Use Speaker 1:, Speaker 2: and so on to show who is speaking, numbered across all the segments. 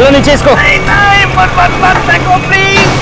Speaker 1: चलो नीचे इसको।
Speaker 2: नहीं नहीं, मत मत मत देखो प्लीज।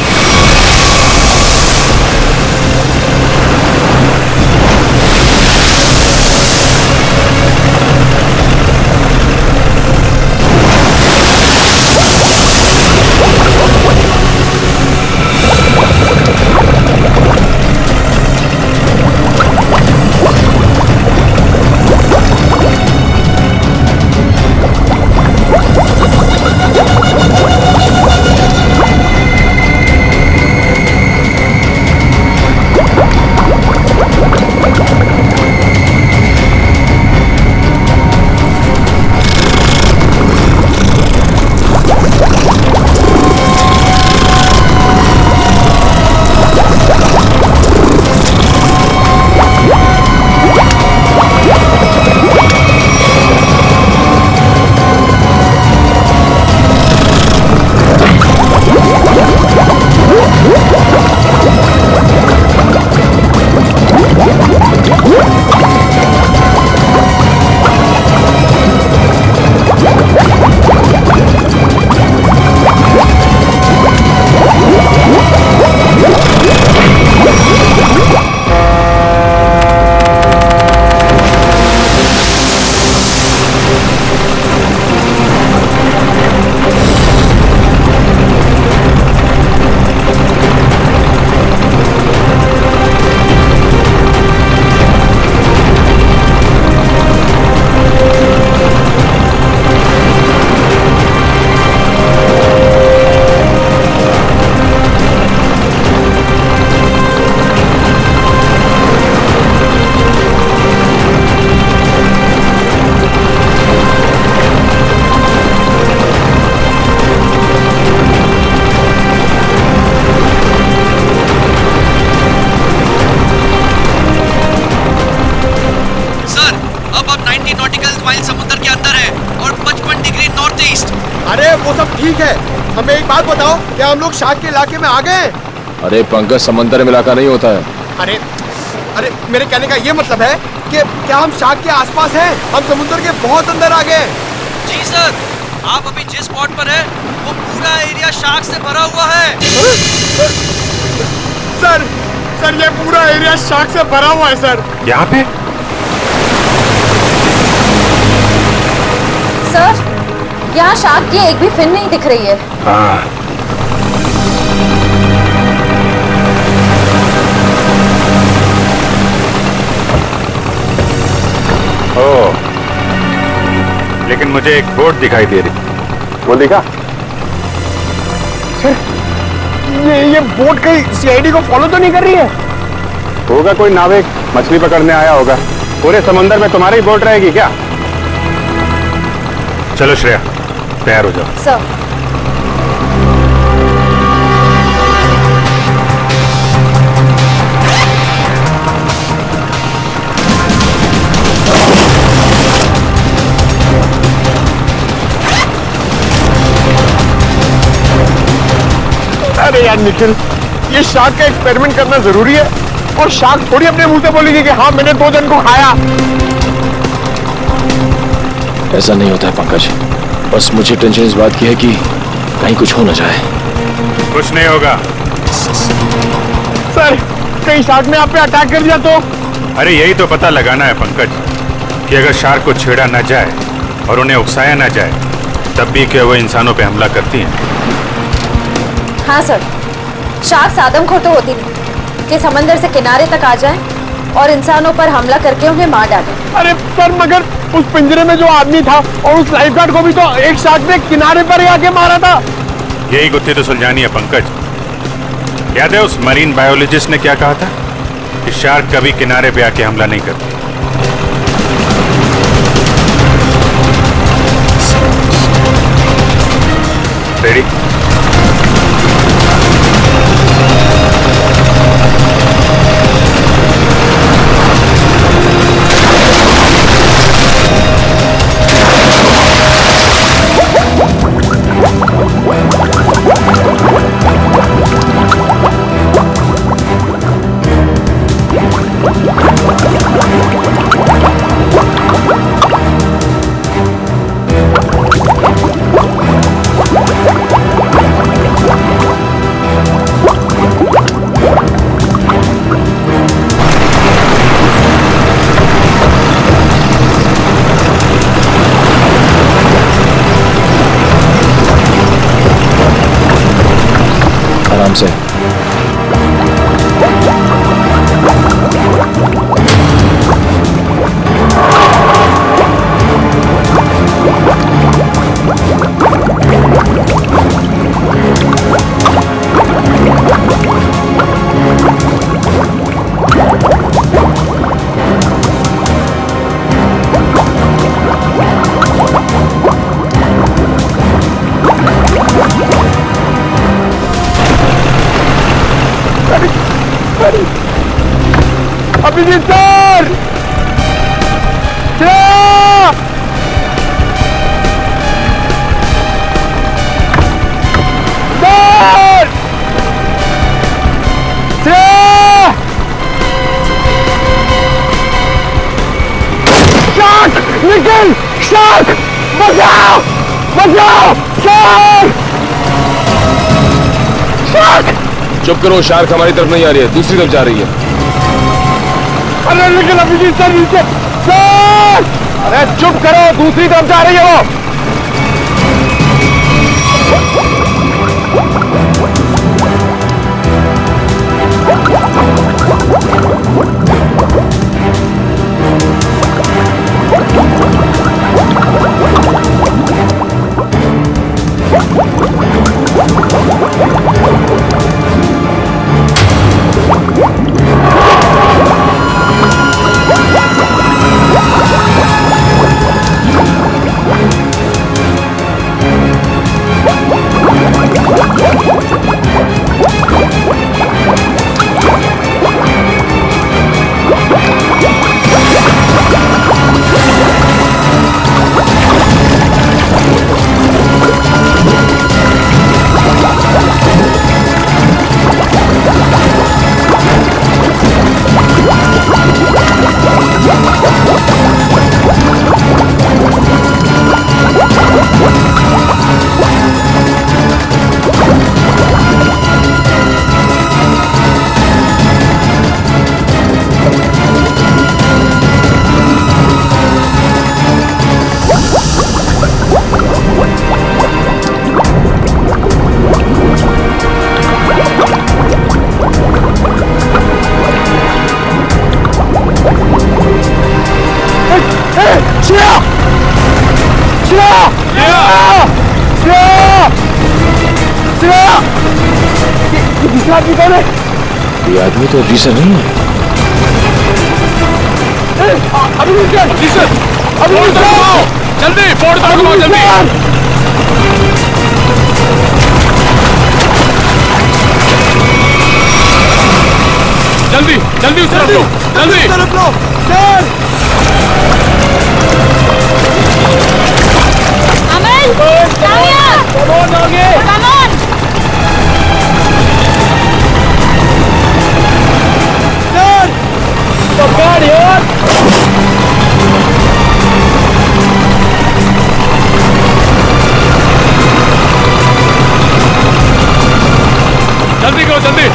Speaker 3: हमें एक बात बताओ, क्या हम लोग शार्क के इलाके में आ गए?
Speaker 4: अरे पंकज, समंदर में इलाका नहीं होता है।
Speaker 3: अरे अरे मेरे कहने का ये मतलब है कि क्या हम शार्क के आसपास हैं? हम समुद्र के बहुत अंदर आ गए।
Speaker 2: जी सर, आप अभी जिस स्पॉट पर हैं, वो पूरा एरिया शार्क से भरा हुआ है।
Speaker 3: सर सर ये पूरा एरिया शार्क से भरा हुआ है सर।
Speaker 4: यहाँ पे
Speaker 5: सर, यहाँ शार्क की एक भी फिन नहीं दिख रही है।
Speaker 4: हाँ।
Speaker 6: ओह, लेकिन मुझे एक बोट दिखाई दे रही।
Speaker 3: वो देखा? सर ये बोट कहीं सीआईडी को फॉलो तो नहीं कर रही है?
Speaker 6: होगा कोई नाविक मछली पकड़ने आया होगा। पूरे समंदर में तुम्हारी बोट रहेगी क्या? चलो श्रेया, तैयार हो जाओ।
Speaker 5: सर,
Speaker 3: अरे यार निखिल, ये शार्क का एक्सपेरिमेंट करना जरूरी है। और शार्क थोड़ी अपने मुंह से बोलेगी कि हाँ मैंने 2 जन को खाया।
Speaker 4: ऐसा नहीं होता है पंकज, बस मुझे टेंशन इस बात की है कि कहीं कुछ हो ना जाए।
Speaker 6: कुछ नहीं होगा।
Speaker 3: सर, कहीं शार्क ने आप पे अटैक कर दिया तो?
Speaker 6: अरे यही तो पता लगाना है पंकज, कि अगर शार्क को छेड़ा ना जाए और उन्हें उकसाया ना जाए, तब भी क्या वो इंसानों पे हमला करती हैं?
Speaker 5: हाँ सर, शार्क आदमखोर तो होती नहीं कि समंदर से किनारे तक आ जाएं और इंसानों पर हमला करके उन्हें मार डालें।
Speaker 3: अरे सर, मगर उस पिंजरे में जो आदमी था और उस लाइफगार्ड को भी तो एक शार्क ने किनारे पर ही आके मारा था।
Speaker 6: यही गुत्थी तो सुलझानी है पंकज। याद है उस मरीन बायोलॉजिस्ट ने क्या कहा था कि शार्क कभी किनारे पे आके हमला नहीं करती। रेडी?
Speaker 4: आराम से।
Speaker 3: अभिजीत सर! शार्क! निकल! शार्क! बचाओ! बचाओ! शार्क! शार्क!
Speaker 4: चुप करो, शार्क हमारी तरफ नहीं आ रही है, दूसरी तरफ जा रही है।
Speaker 3: अरे निकल अभिजीत सर नीचे! सर! अरे चुप करो, दूसरी तरफ जा रही है वो।
Speaker 4: ये आदमी तो जी सर नहीं है।
Speaker 3: जी सर!
Speaker 4: जल्दी फोड़ दो, जल्दी! जल्दी जल्दी उस तरफ लो, जल्दी
Speaker 3: तरफ लो! सर!
Speaker 5: अमन! कामया!
Speaker 3: कमोन आगे!
Speaker 5: कमन!
Speaker 3: सर! पकड़ यार!
Speaker 4: जल्दी करो, जल्दी!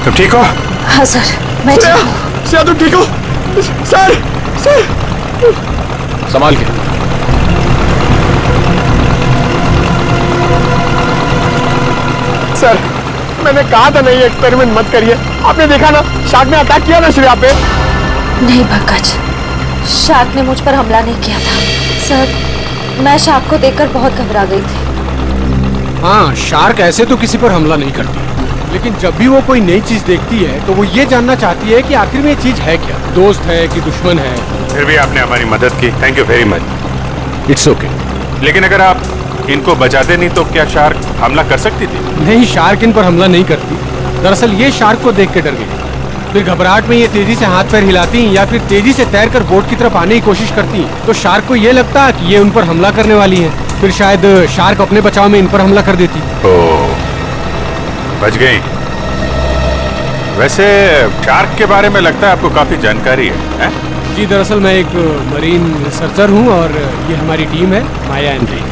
Speaker 6: तुम ठीक हो?
Speaker 5: हाँ सर, मैं ठीक हूँ।
Speaker 3: श्रेया तुम ठीक हो? सर! सर!
Speaker 4: संभाल के।
Speaker 3: सर, मैंने कहा था नहीं एक्सपेरिमेंट मत करिए। आपने देखा ना, शार्क ने अटैक किया ना श्रेया पे।
Speaker 5: नहीं पंकज, शार्क ने मुझ पर हमला नहीं किया था। सर, मैं शार्क को देखकर बहुत घबरा गई थी।
Speaker 1: हाँ, शार्क ऐसे तो किसी पर हमला नहीं करती, लेकिन जब भी वो कोई नई चीज देखती है तो वो ये जानना चाहती है कि आखिर में ये चीज है क्या, दोस्त है कि दुश्मन है।
Speaker 6: फिर भी आपने हमारी मदद की, thank you very much.
Speaker 1: It's okay.
Speaker 6: लेकिन अगर आप इनको बचाते नहीं तो क्या शार्क हमला कर सकती थी?
Speaker 1: नहीं, शार्क इन पर हमला नहीं करती। दरअसल ये शार्क को देख के डर गई। फिर घबराहट में ये तेजी से हाथ पैर हिलाती या फिर तेजी से तैरकर बोट की तरफ आने की कोशिश करती, तो शार्क को ये लगता कि ये उन पर हमला करने वाली है। फिर शायद शार्क अपने बचाव में इन पर हमला कर देती।
Speaker 6: ओह, बच गई। वैसे शार्क के बारे में लगता है आपको काफी जानकारी है?
Speaker 1: जी, दरअसल मैं एक मरीन रिसर्चर हूँ और ये हमारी टीम है, माया and re.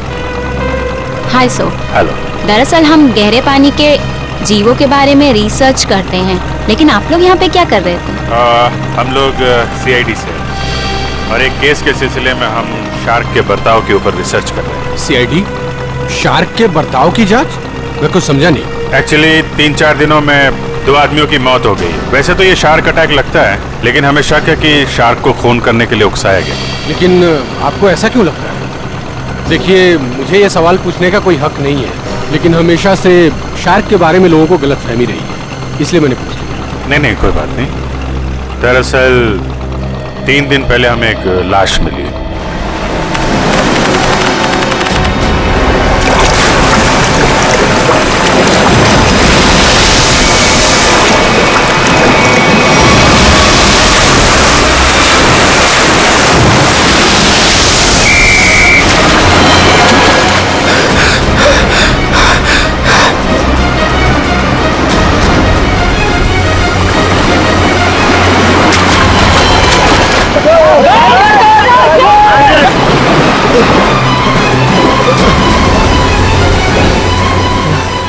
Speaker 7: Hi so.
Speaker 6: Hello.
Speaker 7: दरअसल हम गहरे पानी के जीवों के बारे में रिसर्च करते हैं, लेकिन आप लोग यहाँ पे क्या कर रहे थे?
Speaker 6: हम लोग CID से और एक केस के सिलसिले में हम शार्क के बर्ताव के ऊपर रिसर्च कर रहे हैं।
Speaker 1: CID? शार्क के बर्ताव की जांच? मैं कुछ समझा नहीं।
Speaker 6: एक्चुअली 3-4 दिनों में 2 आदमियों की मौत हो गई। वैसे तो ये शार्क अटैक लगता है, लेकिन हमें शक है कि शार्क को खून करने के लिए उकसाया गया।
Speaker 1: लेकिन आपको ऐसा क्यों लगता है? देखिए, मुझे ये सवाल पूछने का कोई हक नहीं है, लेकिन हमेशा से शार्क के बारे में लोगों को गलतफहमी रही है, इसलिए मैंने पूछ लिया।
Speaker 6: नहीं, कोई बात नहीं। दरअसल 3 दिन पहले हमें एक लाश मिली।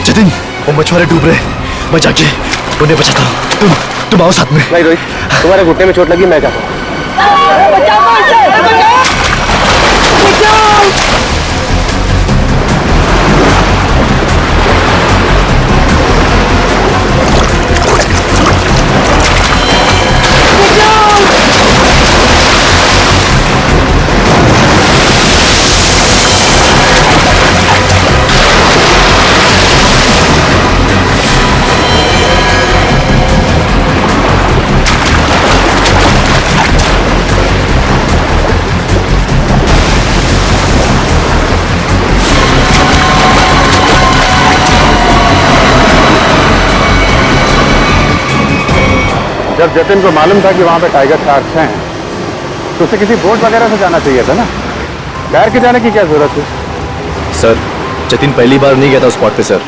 Speaker 8: जतिन, वो मछुआरे डूब रहे, मैं जाके उन्हें बचाता हूँ। तुम आओ साथ में।
Speaker 3: नहीं रोहित, तुम्हारे घुटने में चोट लगी, मैं जाता हूँ। जब जतिन को मालूम था कि वहाँ पे टाइगर शार्क्स हैं, तो उसे किसी बोट वगैरह से जाना चाहिए था ना। तैर के जाने की क्या जरूरत है?
Speaker 8: सर, जतिन पहली बार नहीं गया था उस स्पॉट पे सर।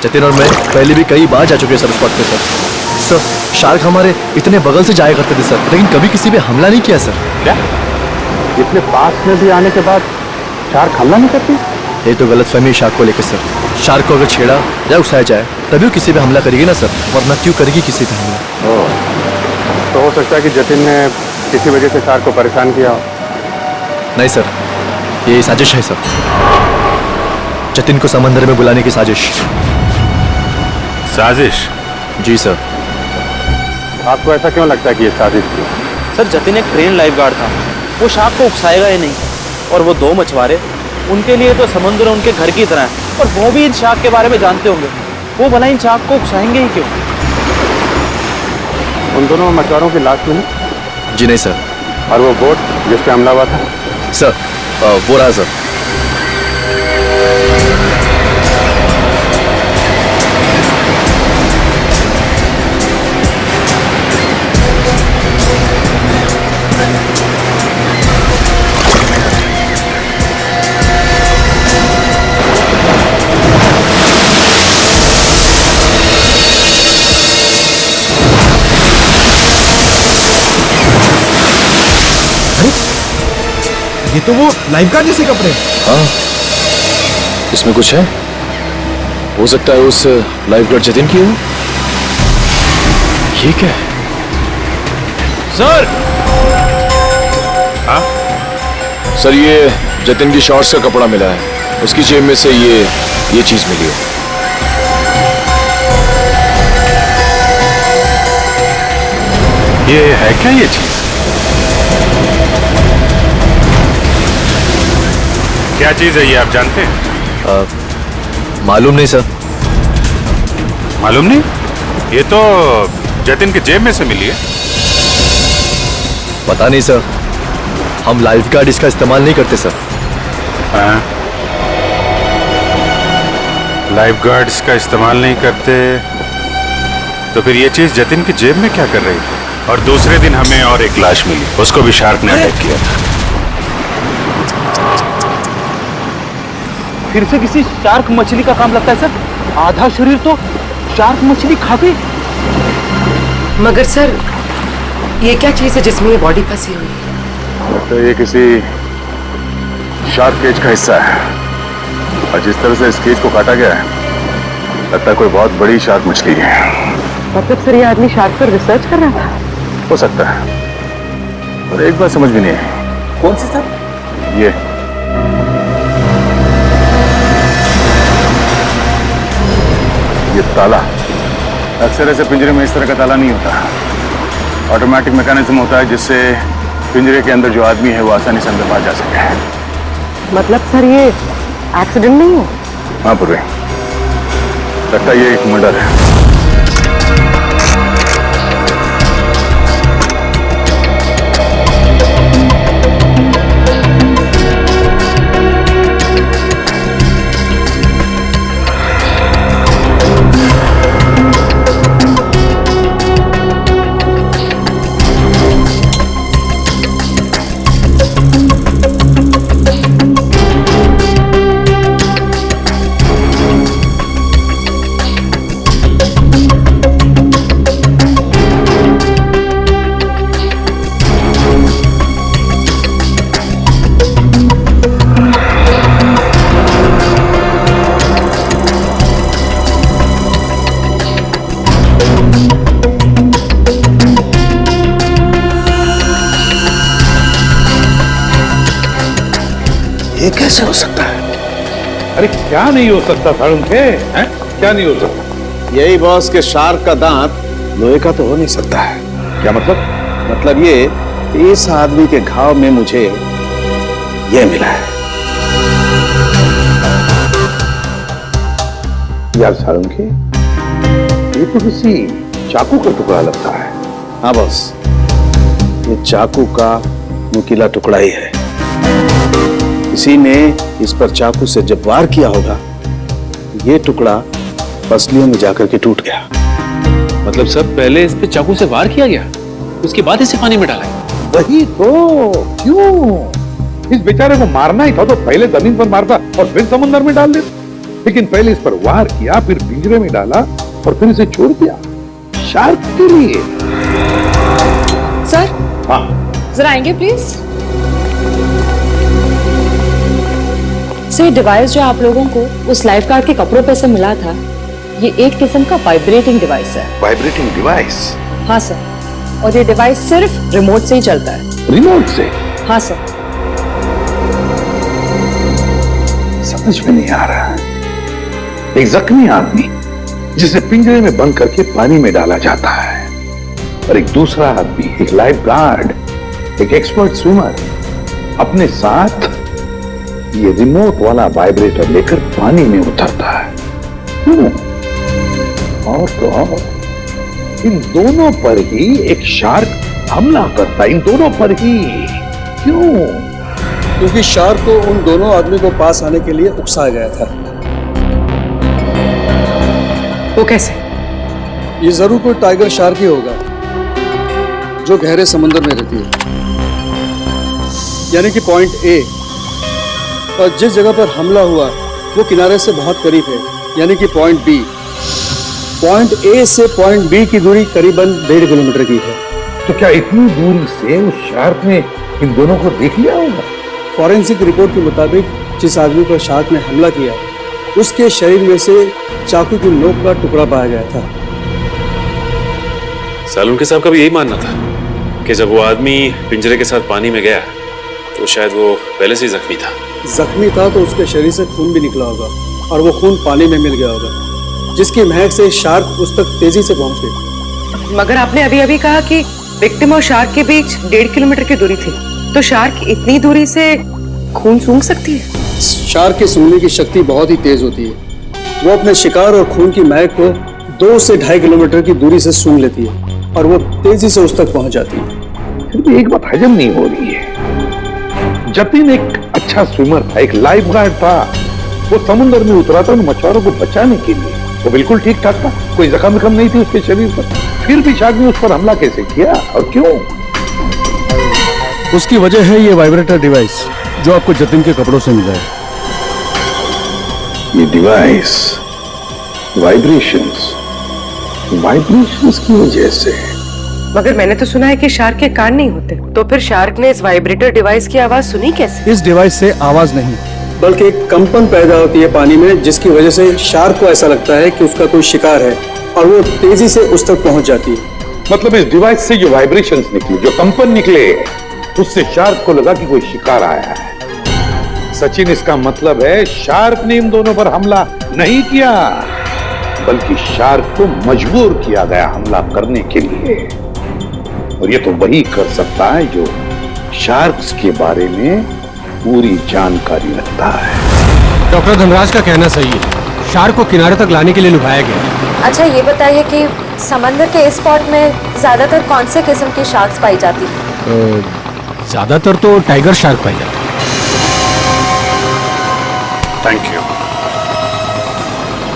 Speaker 8: जतिन और मैं पहले भी कई बार जा चुके हैं सर उस स्पॉट पे सर। सर, शार्क हमारे इतने बगल से जाया करते थे सर, लेकिन कभी किसी पे हमला नहीं किया सर।
Speaker 3: क्या? इतने पास में भी आने के बाद शार्क हमला नहीं करती?
Speaker 8: ये तो गलतफहमी शार्क को लेकर सर। शार्क को अगर छेड़ा या उकसाया जाए तभी वो किसी पे हमला करेगी ना सर, वरना क्यों करेगी किसी पे हमला?
Speaker 3: तो हो सकता है कि जतिन ने किसी वजह से शार्क को परेशान किया हो।
Speaker 8: नहीं सर, ये साजिश है सर। जतिन को समंदर में बुलाने की साजिश।
Speaker 6: साजिश?
Speaker 8: जी सर।
Speaker 3: आपको ऐसा क्यों लगता है कि ये साजिश थी?
Speaker 9: सर, जतिन एक ट्रेन लाइफ गार्ड था, वो शार्क को उकसाएगा ही नहीं। और वो 2 मछुआरे, उनके लिए तो समुद्र उनके घर की तरह है, और वो भी इन शार्क के बारे में जानते होंगे। वो भला इन शार्क को उकसाएंगे ही क्यों?
Speaker 3: उन दोनों मछुआरों की लाश मिली?
Speaker 8: जी नहीं सर।
Speaker 3: और वो बोट जिस पे हमला हुआ था?
Speaker 8: सर, वो रहा सर।
Speaker 1: ये तो वो लाइफगार्ड जैसे कपड़े।
Speaker 4: हाँ, इसमें कुछ है। हो सकता है उस लाइफगार्ड जतिन की हो। ये क्या है?
Speaker 1: सर!
Speaker 6: हाँ?
Speaker 4: सर, ये जतिन की शॉर्ट्स का कपड़ा मिला है। उसकी जेब में से ये चीज मिली है।
Speaker 6: ये है क्या ये चीज? क्या चीज है ये, आप जानते हैं?
Speaker 8: मालूम नहीं सर।
Speaker 6: मालूम नहीं? ये तो जतिन की जेब में से मिली है।
Speaker 8: पता नहीं सर, हम लाइफ गार्ड इसका इस्तेमाल नहीं करते सर।
Speaker 6: हाँ। लाइफ गार्ड्स का इस्तेमाल नहीं करते तो फिर ये चीज जतिन की जेब में क्या कर रही थी? और दूसरे दिन हमें और एक लाश मिली, उसको भी शार्क ने अटैक किया था।
Speaker 9: फिर से किसी शार्क मछली का काम लगता है सर। आधा शरीर तो शार्क मछली खा गई।
Speaker 10: मगर सर ये क्या चीज है जिसमें ये बॉडी फंसी हुई है?
Speaker 3: तो ये किसी शार्क केज का हिस्सा है और जिस तरह से इस केज को काटा गया है लगता है कोई बहुत बड़ी शार्क मछली है।
Speaker 10: मतलब सर ये आदमी शार्क पर रिसर्च कर रहा था?
Speaker 3: हो सकता है, और एक बात समझ भी नहीं आई।
Speaker 9: कौन सी सर?
Speaker 3: ये ताला अक्सर ऐसे पिंजरे में इस तरह का ताला नहीं होता। ऑटोमेटिक मैकेनिज्म होता है जिससे पिंजरे के अंदर जो आदमी है वो आसानी से अंदर बाहर जा सके।
Speaker 10: मतलब सर ये एक्सीडेंट नहीं है?
Speaker 3: हाँ पूर्वी, लगता है ये एक मर्डर है।
Speaker 11: ये कैसे हो सकता है?
Speaker 12: अरे क्या नहीं हो सकता सारुण के? हैं? क्या नहीं हो सकता?
Speaker 11: यही बॉस के शार्क का दांत लोहे का तो हो नहीं सकता है।
Speaker 12: क्या मतलब?
Speaker 11: मतलब ये इस आदमी के घाव में मुझे ये मिला है।
Speaker 12: यार सारुण के, ये तो किसी चाकू का टुकड़ा लगता है।
Speaker 11: हाँ बॉस, ये चाकू का नुकीला टुकड़ा ही है। किसी ने इस पर चाकू से जब वार किया होगा, ये टुकड़ा पसलियों में जाकर के टूट गया।
Speaker 9: मतलब सर पहले इस पे चाकू से वार किया गया, उसके बाद इसे पानी में डाला गया।
Speaker 12: वही तो, क्यों? इस बेचारे को मारना ही था तो पहले जमीन पर मारता और फिर समुद्र में डाल देता। लेकिन पहले इस पर वार किया, फिर पिंजरे में डाला और फिर इसे छोड़ दिया शार्क के लिए।
Speaker 5: सर
Speaker 12: हाँ
Speaker 5: जरा आएंगे प्लीज। सर डिवाइस जो आप लोगों को उस लाइफ गार्ड के कपड़ों पे से मिला था, ये एक किस्म का वाइब्रेटिंग डिवाइस है।
Speaker 12: Vibrating device?
Speaker 5: हाँ सर, और ये डिवाइस सिर्फ रिमोट से ही चलता है।
Speaker 12: रिमोट से?
Speaker 5: हाँ सर।
Speaker 12: समझ में नहीं आ रहा। एक जख्मी आदमी जिसे पिंजरे में बंद करके पानी में डाला जाता है, और एक दूसरा आदमी, एक लाइफ गार्ड, एक एक्सपर्ट स्विमर, अपने साथ ये रिमोट वाला वाइब्रेटर लेकर पानी में उतरता है। क्यों? और तो और, इन दोनों पर ही एक शार्क हमला करता है, इन दोनों पर ही। क्यों?
Speaker 13: क्योंकि शार्क को उन दोनों आदमी को पास आने के लिए उकसाया गया था।
Speaker 10: वो कैसे?
Speaker 13: ये जरूर कोई टाइगर शार्क ही होगा जो गहरे समुद्र में रहती है, यानी कि पॉइंट ए। और जिस जगह पर हमला हुआ वो किनारे से बहुत करीब है, यानी कि पॉइंट बी। पॉइंट ए से पॉइंट बी की दूरी करीबन 1.5 किलोमीटर की है।
Speaker 12: तो क्या इतनी दूरी से उस शार्क ने इन दोनों को देख लिया होगा?
Speaker 13: फॉरेंसिक रिपोर्ट के मुताबिक जिस आदमी पर शार्क ने हमला किया, उसके शरीर में से चाकू की नोक का टुकड़ा पाया गया था।
Speaker 14: सालून के साहब का भी यही मानना था कि जब वो आदमी पिंजरे के साथ पानी में गया तो शायद वो पहले से ही जख्मी था।
Speaker 13: जख्मी था तो उसके शरीर से खून भी निकला होगा और वो खून पानी में मिल गया होगा, जिसकी महक से शार्क उस तक तेजी से पहुंच गई।
Speaker 10: मगर आपने अभी अभी कहा कि विक्टिम और शार्क के बीच 1.5 किलोमीटर की दूरी थी, तो शार्क इतनी दूरी से खून सूंघ सकती है?
Speaker 13: शार्क की सूंघने की शक्ति बहुत ही तेज होती है। वो अपने शिकार और खून की महक को 2 से 2.5 किलोमीटर की दूरी से सूंघ लेती है और वो तेजी से उस तक पहुंच जाती है।
Speaker 12: फिर भी एक बात हजम नहीं हो रही है। जतिन एक अच्छा स्विमर था, एक लाइफ गार्ड था, वो समुद्र में उतरा था उन मछुआरों को बचाने के लिए। वो बिल्कुल ठीक ठाक था, कोई जख्म विख्म नहीं थी उसके शरीर पर, फिर भी शार्क ने उस पर हमला कैसे किया और क्यों?
Speaker 13: उसकी वजह है ये वाइब्रेटर डिवाइस जो आपको जतिन के कपड़ों से मिला है।
Speaker 12: ये डिवाइस वाइब्रेशंस की वजह से।
Speaker 10: मगर मैंने तो सुना है कि शार्क के कान नहीं होते, तो फिर शार्क ने इस वाइब्रेटर डिवाइस की आवाज सुनी कैसे?
Speaker 13: इस डिवाइस से आवाज नहीं बल्कि एक कंपन पैदा होती है पानी में, जिसकी वजह से शार्क को ऐसा लगता है कि उसका कोई शिकार है और वो तेजी से उस तक पहुंच जाती है।
Speaker 12: मतलब इस डिवाइस से जो वाइब्रेशंस निकली, जो कंपन निकले, उससे शार्क को लगा कि कोई शिकार आया है। सचिन, इसका मतलब है शार्क ने इन दोनों पर हमला नहीं किया, बल्कि शार्क को मजबूर किया गया हमला करने के लिए। और ये तो वही कर सकता है जो शार्क्स के बारे में पूरी जानकारी रखता है।
Speaker 1: डॉक्टर धनराज का कहना सही है, शार्क को किनारे तक लाने के लिए लुभाया गया।
Speaker 5: अच्छा ये बताइए कि समंदर के इस स्पॉट में ज्यादातर कौन से किस्म की शार्क्स पाई जाती है?
Speaker 1: ज्यादातर तो टाइगर शार्क पाई जाती है।
Speaker 6: Thank you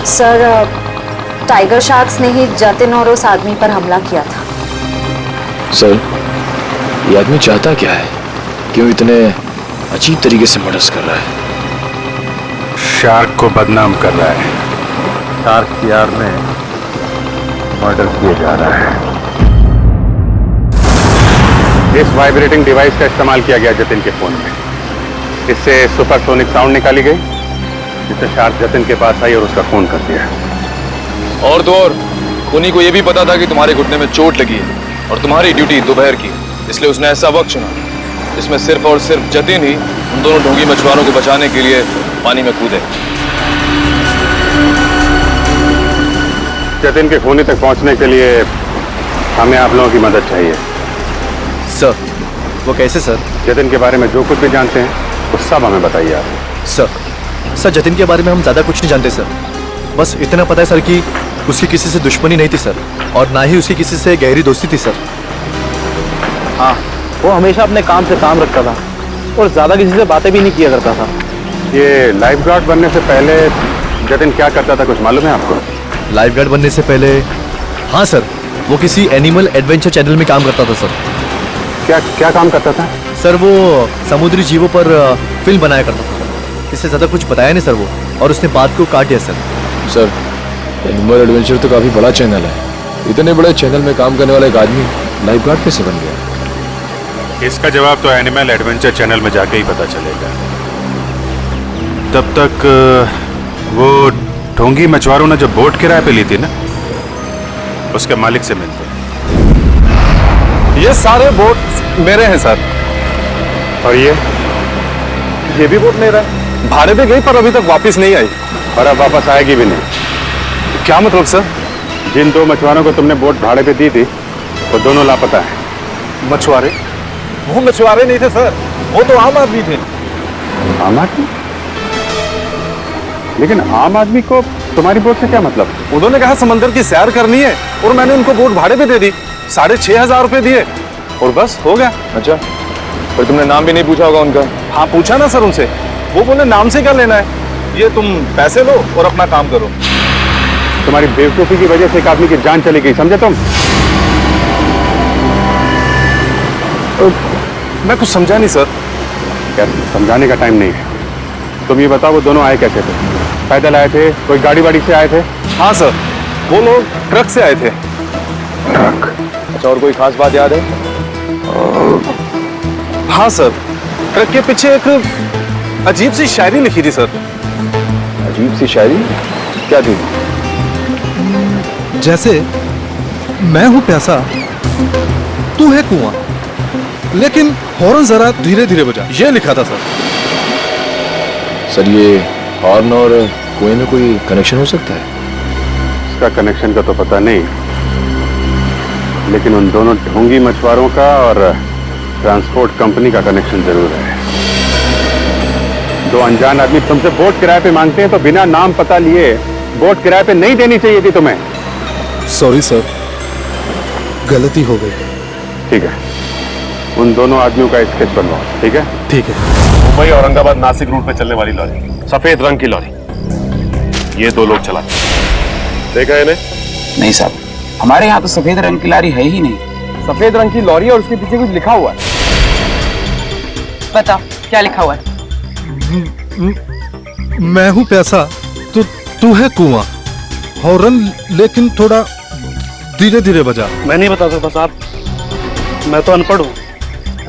Speaker 5: sir, tiger sharks ने ही जतिन और उस आदमी पर हमला किया था।
Speaker 4: सर, ये आदमी चाहता क्या है? क्यों इतने अजीब तरीके से मर्डर्स कर रहा है?
Speaker 6: शार्क को बदनाम कर रहा है।
Speaker 11: शार्क की आड़ में मर्डर किया जा रहा है।
Speaker 3: इस वाइब्रेटिंग डिवाइस का इस्तेमाल किया गया जतिन के फोन में। इससे सुपरसोनिक साउंड निकाली गई, जिससे शार्क जतिन के पास आई और उसका खून कर दिया।
Speaker 4: और तो और खूनी को यह भी पता था कि तुम्हारे घुटने में चोट लगी है और तुम्हारी ड्यूटी दोपहर की, इसलिए उसने ऐसा वक्त चुना जिसमें सिर्फ और सिर्फ जतिन ही उन दोनों ढोंगी मछुआरों को बचाने के लिए पानी में कूदे।
Speaker 3: जतिन के खूनी तक पहुंचने के लिए हमें आप लोगों की मदद चाहिए।
Speaker 8: सर, वो कैसे सर?
Speaker 3: जतिन के बारे में जो कुछ भी जानते हैं वो सब हमें बताइए आप।
Speaker 8: सर जतिन के बारे में हम ज्यादा कुछ नहीं जानते सर। बस इतना पता है सर कि उसकी किसी से दुश्मनी नहीं थी सर, और ना ही उसकी किसी से गहरी दोस्ती थी सर।
Speaker 9: हाँ, वो हमेशा अपने काम से काम रखता था और ज्यादा किसी से बातें भी नहीं किया करता था।
Speaker 3: ये लाइफ गार्ड बनने से पहले जतिन क्या करता था, कुछ मालूम है आपको?
Speaker 8: लाइफ गार्ड बनने से पहले, हाँ सर, वो किसी एनिमल एडवेंचर चैनल में काम करता था सर।
Speaker 3: क्या काम करता था?
Speaker 8: सर वो समुद्री जीवों पर फिल्म बनाया करता था। इससे ज्यादा कुछ बताया नहीं सर वो, और उसने बात को काट दिया सर।
Speaker 4: सर, एनिमल एडवेंचर तो काफी बड़ा चैनल है। इतने बड़े चैनल में काम करने वाला एक आदमी लाइफ गार्ड कैसे बन गया?
Speaker 6: इसका जवाब तो एनिमल एडवेंचर चैनल में जाके ही पता चलेगा। तब तक वो ढोंगी मछुआरों ने जो बोट किराए पे ली थी ना, उसके मालिक से मिलते।
Speaker 11: ये सारे बोट मेरे हैं सर।
Speaker 3: और
Speaker 11: ये भी बोट मेरा है। भाड़े पे गई पर अभी तक वापस नहीं आई,
Speaker 3: और अब वापस आएगी भी नहीं।
Speaker 11: क्या मतलब सर?
Speaker 3: जिन दो मछुआरों को तुमने बोट भाड़े पे दी थी वो दोनों लापता है।
Speaker 11: मछुआरे? वो मछुआरे नहीं थे सर, वो तो आम आदमी थे।
Speaker 3: आम आदमी? लेकिन आम आदमी को तुम्हारी बोट से क्या मतलब?
Speaker 11: उन्होंने कहा समंदर की सैर करनी है और मैंने उनको बोट भाड़े पे दे दी। 6,500 रुपए दिए और बस हो गया।
Speaker 4: अच्छा, पर तुमने नाम भी नहीं पूछा होगा उनका?
Speaker 11: हाँ पूछा ना सर उनसे, वो बोले नाम से क्या लेना है, ये तुम पैसे लो और अपना काम करो।
Speaker 3: तुम्हारी बेवकूफी की वजह से एक आदमी की जान चली गई, समझे तुम?
Speaker 11: मैं कुछ समझा नहीं सर।
Speaker 3: यार, समझाने का टाइम नहीं है। तुम ये बताओ वो दोनों आए कैसे थे? पैदल आए थे, कोई गाड़ी वाड़ी से आए थे?
Speaker 11: हाँ सर, वो लोग ट्रक से आए थे।
Speaker 3: ट्रक?
Speaker 4: अच्छा, और कोई खास बात याद है?
Speaker 11: हाँ सर, ट्रक के पीछे एक अजीब सी शायरी लिखी थी सर।
Speaker 4: अजीब सी शायरी? क्या थी?
Speaker 13: जैसे मैं हूं प्यासा, तू है कुआं, लेकिन हॉर्न जरा धीरे धीरे बजा, ये लिखा था सर।
Speaker 4: सर, ये हॉर्न और कुएं में कोई कनेक्शन हो सकता है?
Speaker 3: इसका कनेक्शन का तो पता नहीं, लेकिन उन दोनों ढोंगी मछुआरों का और ट्रांसपोर्ट कंपनी का कनेक्शन जरूर है। दो अनजान आदमी तुमसे बोट किराए पे मांगते हैं तो बिना नाम पता लिए बोट किराए पे नहीं देनी चाहिए थी तुम्हें।
Speaker 13: सॉरी सर, गलती हो गई।
Speaker 3: ठीक है, उन दोनों आदमियों का स्केच बनवाओ। ठीक है?
Speaker 13: ठीक है।
Speaker 11: मुंबई औरंगाबाद नासिक रूट पे चलने वाली लॉरी, सफेद रंग की लॉरी।
Speaker 6: ये दो लोग चलाते हैं। देखा है इन्हें?
Speaker 15: नहीं साहब, हमारे यहाँ तो सफेद रंग की लॉरी है ही नहीं।
Speaker 9: सफेद रंग की लॉरी और उसके पीछे कुछ लिखा हुआ है।
Speaker 10: बताओ क्या लिखा हुआ है?
Speaker 16: मैं हूँ पैसा तो तू है कुआं। हॉर्न लेकिन थोड़ा धीरे धीरे बजा।
Speaker 9: मैं नहीं बता सकता साहब, मैं तो अनपढ़ हूँ।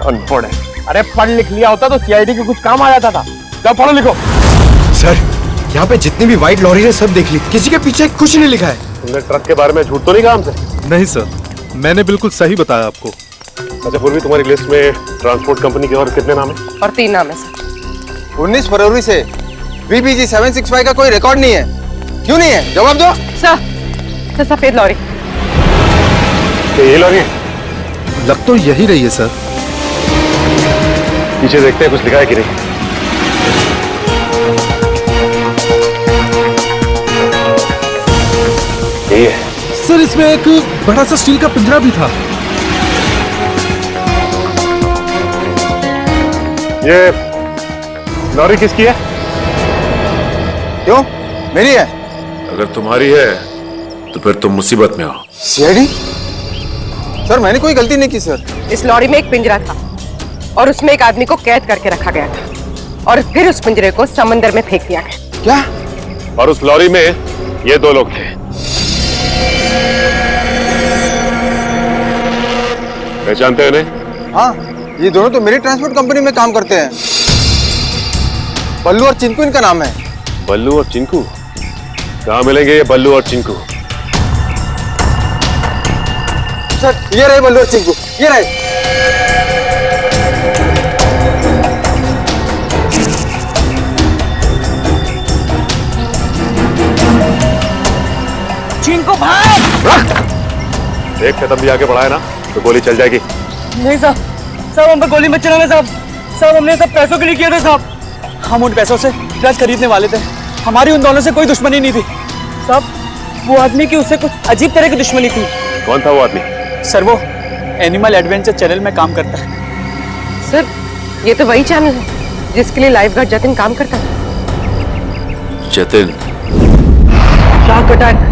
Speaker 17: अनपढ़ है? अरे पढ़ लिख लिया होता तो सीआईडी के कुछ काम आ जाता था। क्या पढ़ो लिखो।
Speaker 18: सर, यहाँ पे जितनी भी व्हाइट लॉरी है सब देख ली, किसी के पीछे कुछ नहीं लिखा है।
Speaker 6: तुमने ट्रक के बारे में झूठ तो नहीं कहा हमसे?
Speaker 16: नहीं सर, मैंने बिल्कुल सही बताया आपको।
Speaker 6: अच्छा पूर्वी, तुम्हारी लिस्ट में ट्रांसपोर्ट कंपनी के और कितने नाम है?
Speaker 10: और 3 नाम है सर।
Speaker 17: 19 फरवरी से VPG 765 का कोई रिकॉर्ड नहीं है। क्यों नहीं है? जवाब दो।
Speaker 10: सर, सफेद लॉरी।
Speaker 6: ये लॉरी है?
Speaker 16: लग तो यही रही है सर।
Speaker 6: पीछे देखते हैं कुछ लिखा है कि नहीं। यही है
Speaker 16: सर, इसमें एक बड़ा सा स्टील का पिंजरा भी था।
Speaker 6: ये लॉरी किसकी है?
Speaker 17: क्यों? मेरी है।
Speaker 6: अगर तुम्हारी है तो फिर तुम मुसीबत में हो।
Speaker 17: सीआईडी? सर मैंने कोई गलती नहीं की सर।
Speaker 10: इस लॉरी में एक पिंजरा था और उसमें एक आदमी को कैद करके रखा गया था और फिर उस पिंजरे को समंदर में फेंक दिया गया।
Speaker 17: क्या?
Speaker 6: और उस लॉरी में ये 2 लोग थे। पहचानते हो इन्हें?
Speaker 17: हाँ, ये दोनों तो मेरी ट्रांसपोर्ट कंपनी में काम करते हैं। बल्लू और चिंकू इनका नाम है।
Speaker 6: बल्लू और चिंकू? कहाँ मिलेंगे ये बल्लू और चिंकू?
Speaker 17: सर ये रहे बल्लू और चिंकू, ये रहे।
Speaker 10: चिंकू भाई!
Speaker 6: एक कदम भी आगे बढ़ाए ना तो गोली चल जाएगी।
Speaker 9: नहीं साहब, साहब हम पे गोली मत चलाना साहब। साहब हमने सब पैसों के लिए किया था साहब। हम उन पैसों से ट्रक खरीदने वाले थे। हमारी उन दोनों से कोई दुश्मनी नहीं थी साहब। वो आदमी की उससे कुछ अजीब तरह की दुश्मनी थी।
Speaker 6: कौन था वो आदमी?
Speaker 9: सर वो एनिमल एडवेंचर चैनल में काम करता है।
Speaker 10: सर ये तो वही चैनल है जिसके लिए लाइफ गार्ड जतिन काम करता है।
Speaker 6: जतिन?
Speaker 9: Shark attack.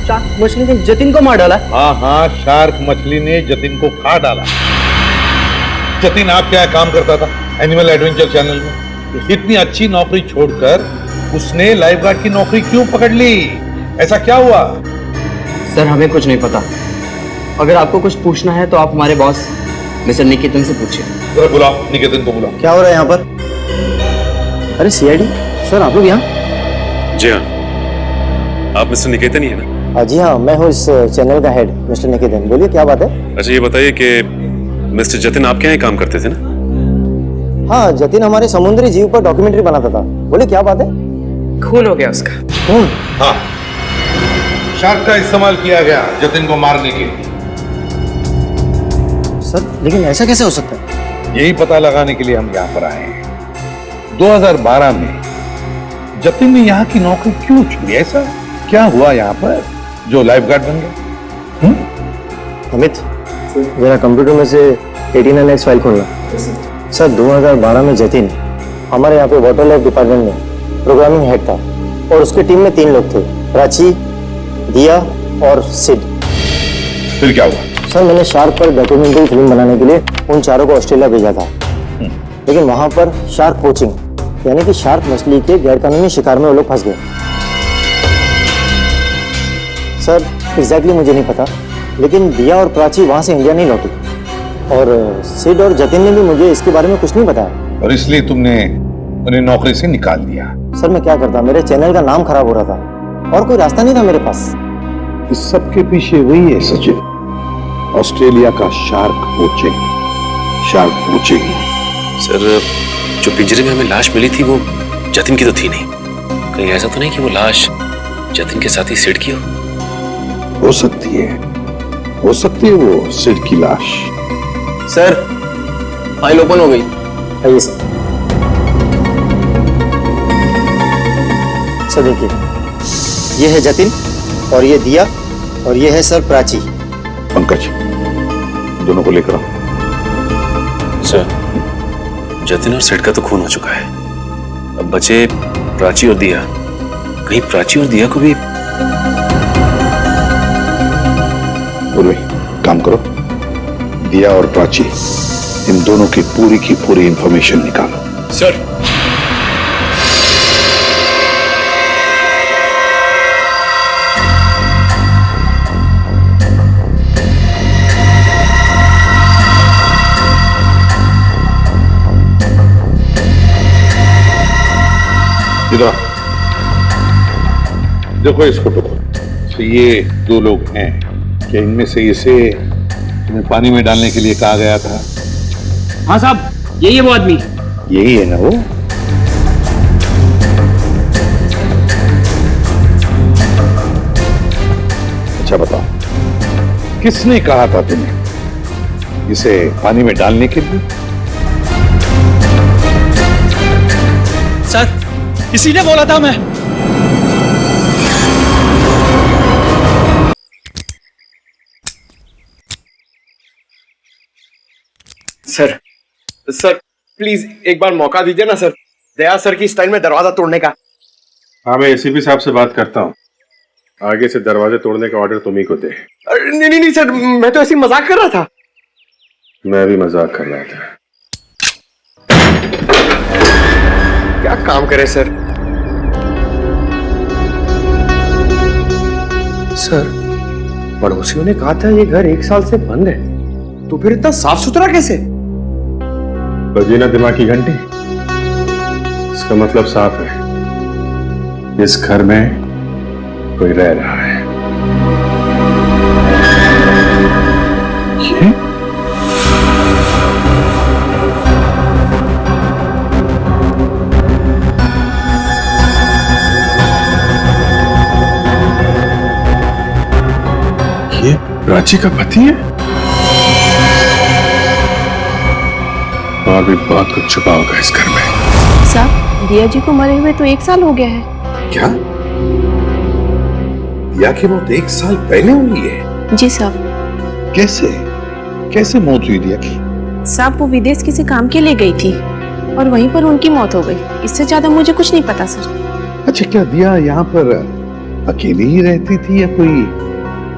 Speaker 9: शार्क मछली ने जतिन को मार डाला।
Speaker 12: हाँ हाँ, शार्क मछली ने जतिन को खा डाला। जतिन आप क्या काम करता था एनिमल एडवेंचर चैनल में? इतनी अच्छी नौकरी छोड़कर उसने लाइफ गार्ड की नौकरी क्यों पकड़ ली? ऐसा क्या हुआ?
Speaker 15: सर हमें कुछ नहीं पता। अगर आपको कुछ पूछना है तो आप हमारे बॉस मिस्टर निकेतन से पूछिए।
Speaker 12: जरा बुलाओ, निकेतन को बुलाओ।
Speaker 8: क्या हो रहा है यहाँ पर? अरे सीआईडी सर, आप लोग यहाँ?
Speaker 14: जी हाँ, आप मिस्टर निकेतन ही है ना?
Speaker 8: जी हाँ, मैं हूँ इस चैनल का हेड मिस्टर निकेतन। बोलिए क्या बात है?
Speaker 14: अच्छा ये बताइए कि मिस्टर जतिन आपके यहाँ काम करते थे ना?
Speaker 8: हाँ, जतिन हमारे समुद्री जीव पर डॉक्यूमेंट्री बनाता था। बोले क्या बात है?
Speaker 10: खून हो गया उसका।
Speaker 8: खून?
Speaker 12: हाँ, शार्क का इस्तेमाल किया गया जतिन को मारने के लिए।
Speaker 8: सर लेकिन ऐसा कैसे हो सकता है?
Speaker 12: यही पता लगाने के लिए हम यहाँ पर आए हैं। 2012 में जतिन ने यहाँ की नौकरी क्यों छोड़ी? ऐसा क्या हुआ यहाँ पर जो लाइफ गार्ड बन गया?
Speaker 8: अमित, जरा कंप्यूटर में से 89X फाइल खोलना। सर 2012 में जतिन हमारे यहाँ पे वाटर लाइफ डिपार्टमेंट में प्रोग्रामिंग हेड था और उसकी टीम में 3 लोग थे, प्राची, दिया और सिड।
Speaker 12: फिर क्या हुआ?
Speaker 8: सर मैंने शार्क पर डॉक्यूमेंट्री फिल्म बनाने के लिए उन चारों को ऑस्ट्रेलिया भेजा था, लेकिन वहां पर शार्क पोचिंग यानी कि शार्क मछली के गैरकानूनी शिकार में वो लोग फंस गए। सर एग्जैक्टली मुझे नहीं पता, लेकिन दिया और प्राची वहां से इंडिया नहीं लौटी और सिड और जतिन ने भी मुझे इसके बारे में कुछ नहीं बताया।
Speaker 12: और इसलिए तुमने उन्हें नौकरी से निकाल दिया?
Speaker 8: सर मैं क्या करता, मेरे चैनल का नाम खराब हो रहा था और कोई रास्ता नहीं था मेरे पास।
Speaker 12: इस सब के पीछे वही है सचिन, ऑस्ट्रेलिया का shark poaching. Shark poaching.
Speaker 14: Sir जो पिंजरे में हमें लाश मिली थी वो जतिन की तो थी नहीं। कहीं ऐसा तो नहीं कि वो लाश जतिन के साथ ही सिड की
Speaker 12: हो सकती है, हो सकती है वो सिड की लाश।
Speaker 15: सर फाइल ओपन हो गई।
Speaker 8: आइए सर। सर देखिए, ये है जतिन और ये दिया और ये है सर प्राची।
Speaker 12: पंकज दोनों को लेकर आओ।
Speaker 14: सर जतिन और सिड का तो खून हो चुका है, अब बचे प्राची और दिया। कहीं प्राची और दिया को भी।
Speaker 12: उर्वी, काम करो, दिया और प्राची इन दोनों की पूरी इंफॉर्मेशन निकालो।
Speaker 14: सर।
Speaker 12: इधर देखो इस फोटो को। तो ये दो लोग हैं, क्या इनमें से इसे तुम्हें पानी में डालने के लिए कहा गया था?
Speaker 15: हाँ साहब, यही है वो आदमी।
Speaker 12: यही है ना वो? अच्छा बताओ, किसने कहा था तुम्हें इसे पानी में डालने के लिए?
Speaker 9: सर, इसी ने बोला था। मैं
Speaker 18: सर प्लीज एक बार मौका दीजिए ना सर, दया सर की स्टाइल में दरवाजा तोड़ने का।
Speaker 6: हाँ, मैं एसीपी साहब से बात करता हूँ, आगे से दरवाजे तोड़ने का ऑर्डर तुम ही को दे।
Speaker 18: नहीं सर, मैं तो ऐसी मजाक कर रहा था।
Speaker 6: मैं भी मजाक कर रहा था।
Speaker 18: क्या काम करे सर? सर, पड़ोसियों ने कहा था ये घर 1 साल से बंद है, तो फिर इतना साफ सुथरा कैसे?
Speaker 6: बजी ना दिमाग की घंटी, इसका मतलब साफ है, इस घर में कोई रह रहा है। ये? ये प्राची का पति है? और भी बहुत कुछ छुपा होगा इस घर में।
Speaker 19: साहब, दिया जी को मरे हुए तो 1 साल हो गया है।
Speaker 12: क्या? दिया की मौत 1 साल पहले हुई है?
Speaker 19: जी साहब।
Speaker 12: कैसे मौत हुई दिया की?
Speaker 19: साहब, वो विदेश किसी काम के लिए गई थी और वहीं पर उनकी मौत हो गई। इससे ज्यादा मुझे कुछ नहीं पता सर।
Speaker 12: अच्छा, क्या दिया यहाँ पर अकेली ही रहती थी या कोई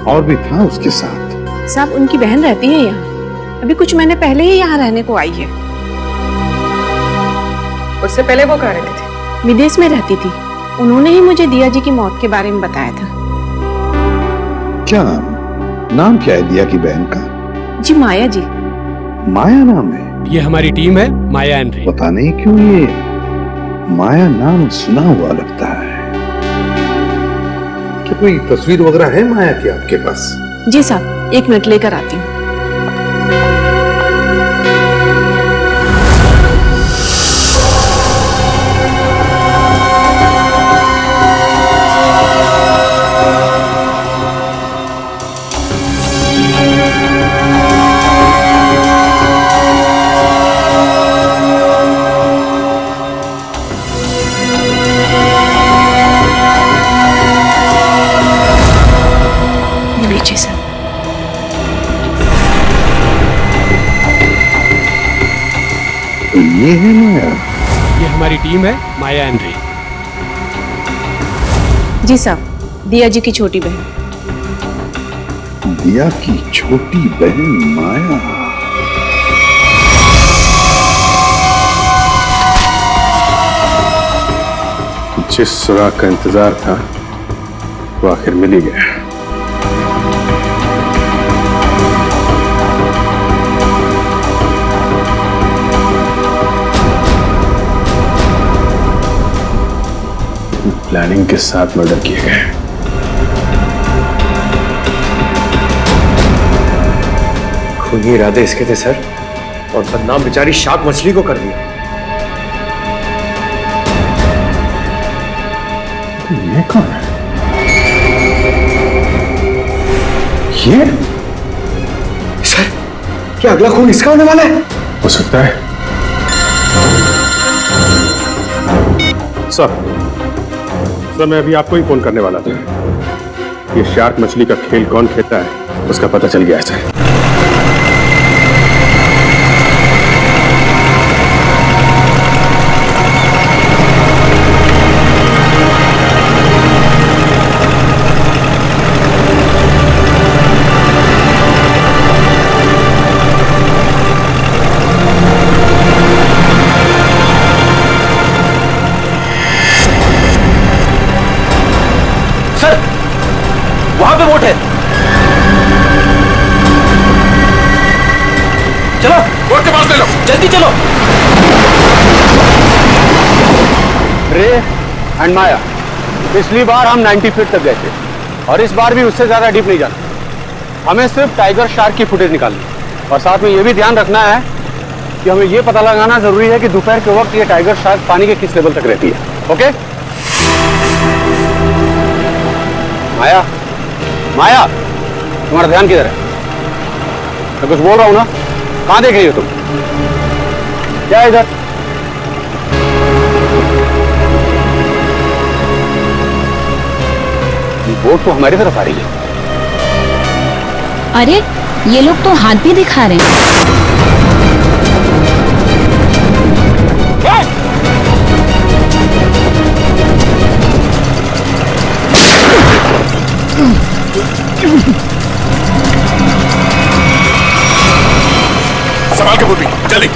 Speaker 12: और भी था उसके साथ?
Speaker 19: साहब, उनकी बहन रहती है यहाँ, अभी कुछ महीने पहले ही यहाँ रहने को आई है।
Speaker 10: उससे पहले वो कहाँ रहती थी?
Speaker 19: विदेश में रहती थी। उन्होंने ही मुझे दिया जी की मौत के बारे में बताया था।
Speaker 12: क्या नाम क्या है दिया की बहन का?
Speaker 19: जी, माया जी।
Speaker 12: माया नाम है?
Speaker 1: ये हमारी टीम है, माया एंड रे।
Speaker 12: पता नहीं क्यों ये माया नाम सुना हुआ लगता है। क्या कोई तस्वीर वगैरह है माया की आपके पास?
Speaker 19: जी साहब, 1 मिनट लेकर आती हूँ।
Speaker 12: तो ये है माया?
Speaker 1: ये हमारी टीम है, माया एंड रे।
Speaker 19: जी साहब, दिया जी की छोटी बहन।
Speaker 12: दिया की छोटी बहन माया।
Speaker 6: जिस सुराग का इंतजार था वो आखिर मिल ही गया। प्लानिंग के साथ मर्डर किए गए।
Speaker 18: खूनी इरादे इसके थे सर, और बदनाम बेचारी शार्क मछली को कर दिया।
Speaker 6: ये कौन है? ये?
Speaker 18: सर, क्या अगला खून इसका होने वाला है?
Speaker 6: हो सकता है। सर, मैं अभी आपको ही फोन करने वाला था। ये शार्क मछली का खेल कौन खेलता है उसका पता चल गया है सर।
Speaker 9: चलो बोट के पास ले लो, जल्दी चलो।
Speaker 17: रे एंड माया, पिछली बार हम 90 फीट तक गए थे और इस बार भी उससे ज्यादा डीप नहीं जाना। हमें सिर्फ टाइगर शार्क की फुटेज निकालनी और साथ में ये भी ध्यान रखना है कि हमें ये पता लगाना जरूरी है कि दोपहर के वक्त ये टाइगर शार्क पानी के किस लेवल तक रहती है। ओके माया, माया तुम्हारा ध्यान किधर है? मैं कुछ बोल रहा हूं ना, कहां देख रही हो तुम? क्या है इधर? बोट तो हमारी तरफ आ रही है।
Speaker 7: अरे ये लोग तो हाथ भी दिखा रहे हैं।
Speaker 6: संभाल के बोटी, जल्दी।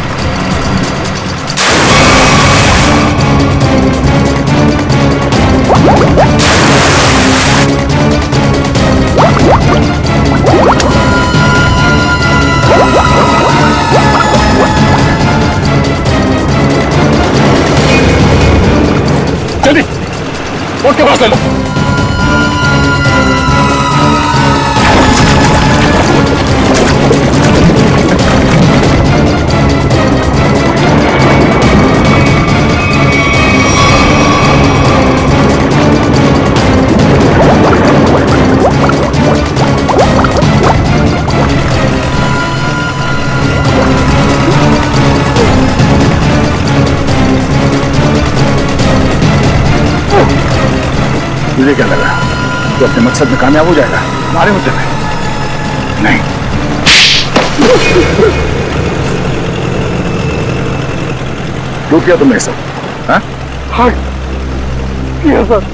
Speaker 6: जल्दी बोट के पास ले लो।
Speaker 3: तुझे क्या लगा तो अपने मकसद में कामयाब हो जाएगा? हमारे मुद्दे में नहीं। क्यों किया तुमने सब? हाँ?
Speaker 17: हाँ किया सर,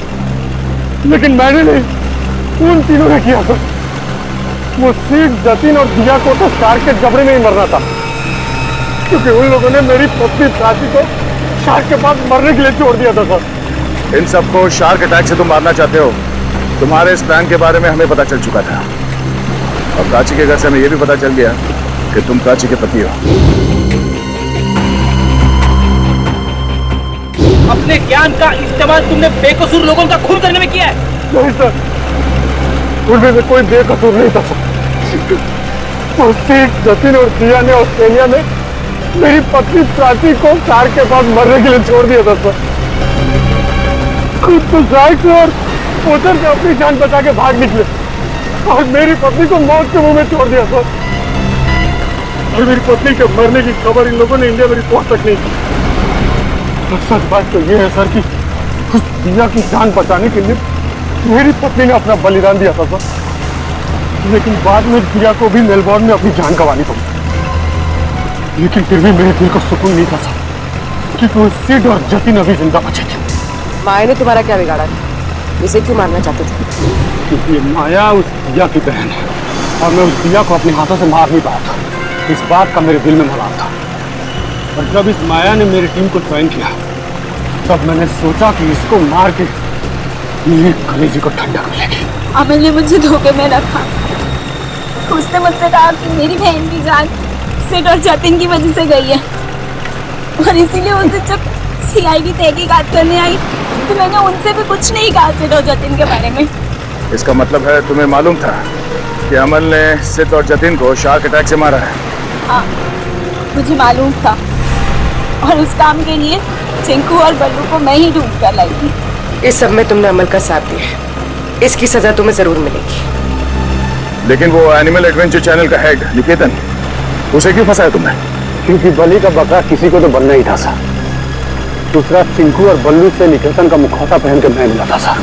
Speaker 17: लेकिन मैंने नहीं, उन तीनों ने किया सर। वो सीट, जतिन और दिया को तो शार्क के जबड़े में ही मरना था, क्योंकि उन लोगों ने मेरी पत्नी प्राची को शार्क के पास मरने के लिए छोड़ दिया था सर।
Speaker 3: इन सबको शार्क अटैक से तुम मारना चाहते हो? तुम्हारे इस प्लान के बारे में हमें पता चल चुका था और प्राची के घर से हमें यह भी पता चल गया कि तुम प्राची के पति हो।
Speaker 9: अपने ज्ञान का इस्तेमाल तुमने बेकसूर लोगों का खून करने में किया है।
Speaker 17: नहीं सर, उनमें से कोई बेकसूर नहीं था सर। वो सीट, जतिन और दिया ने ऑस्ट्रेलिया में मेरी पत्नी प्राची को शार्क के पास मरने के लिए छोड़ दिया था सर। खुद तो शार्क से और उधर से अपनी जान बचा के भाग निकले और मेरी पत्नी को मौत के मुंह में छोड़ दिया सर। और मेरी पत्नी के मरने की खबर इन लोगों ने इंडिया में रिपोर्ट तक नहीं की। तो सच बात तो ये है सर कि उस दिया की जान बचाने के लिए मेरी पत्नी ने अपना बलिदान दिया था सर, लेकिन बाद में दिया को भी मेलबोर्न में अपनी जान गंवानी पड़ी। लेकिन फिर भी मेरे दिल को सुकून नहीं था सर, क्योंकि वो सिड और जतिन अभी जिंदा बचे थे।
Speaker 10: माया ने तुम्हारा क्या बिगाड़ा था? इसे क्यों मारना चाहते थे?
Speaker 17: क्योंकि माया उस दिया की बहन है और मैं उस दिया को अपने हाथों से मार नहीं पाया था। इस बात का मेरे दिल में मलाल था। और जब इस माया ने मेरी टीम को ज्वाइन किया तब मैंने सोचा कि इसको मार के मेरे कलेजे को ठंडक मिलेगी।
Speaker 19: अमन ने मुझे धोखे में रखा। उसने मुझसे कहा कि मेरी बहन की जान सिड और जतिन की वजह से गई है और इसीलिए उसे जब सीआईडी तहकीकात करने आई तो मैंने उनसे भी कुछ नहीं कहा सिड और जतिन के बारे में।
Speaker 3: इसका मतलब है तुम्हें मालूम था कि अमल ने सिड और जतिन को शार्क अटैक से मारा है?
Speaker 19: हाँ, मुझे मालूम था और उस काम के लिए चिंकू और बल्लू को मैं ही ढूंढ कर लाई थी।
Speaker 10: इस सब में तुमने अमल का साथ दिया, इसकी सजा तुम्हें जरूर मिलेगी।
Speaker 3: लेकिन वो एनिमल एडवेंचर चैनल का हेड निकेतन, उसे क्यों फंसाया तुमने?
Speaker 17: क्योंकि बलि का बकरा किसी को तो बनना ही था सर। दूसरा, चिंकू और बल्लू से निकेतन का मुखौटा पहन के मैं मिला था सर।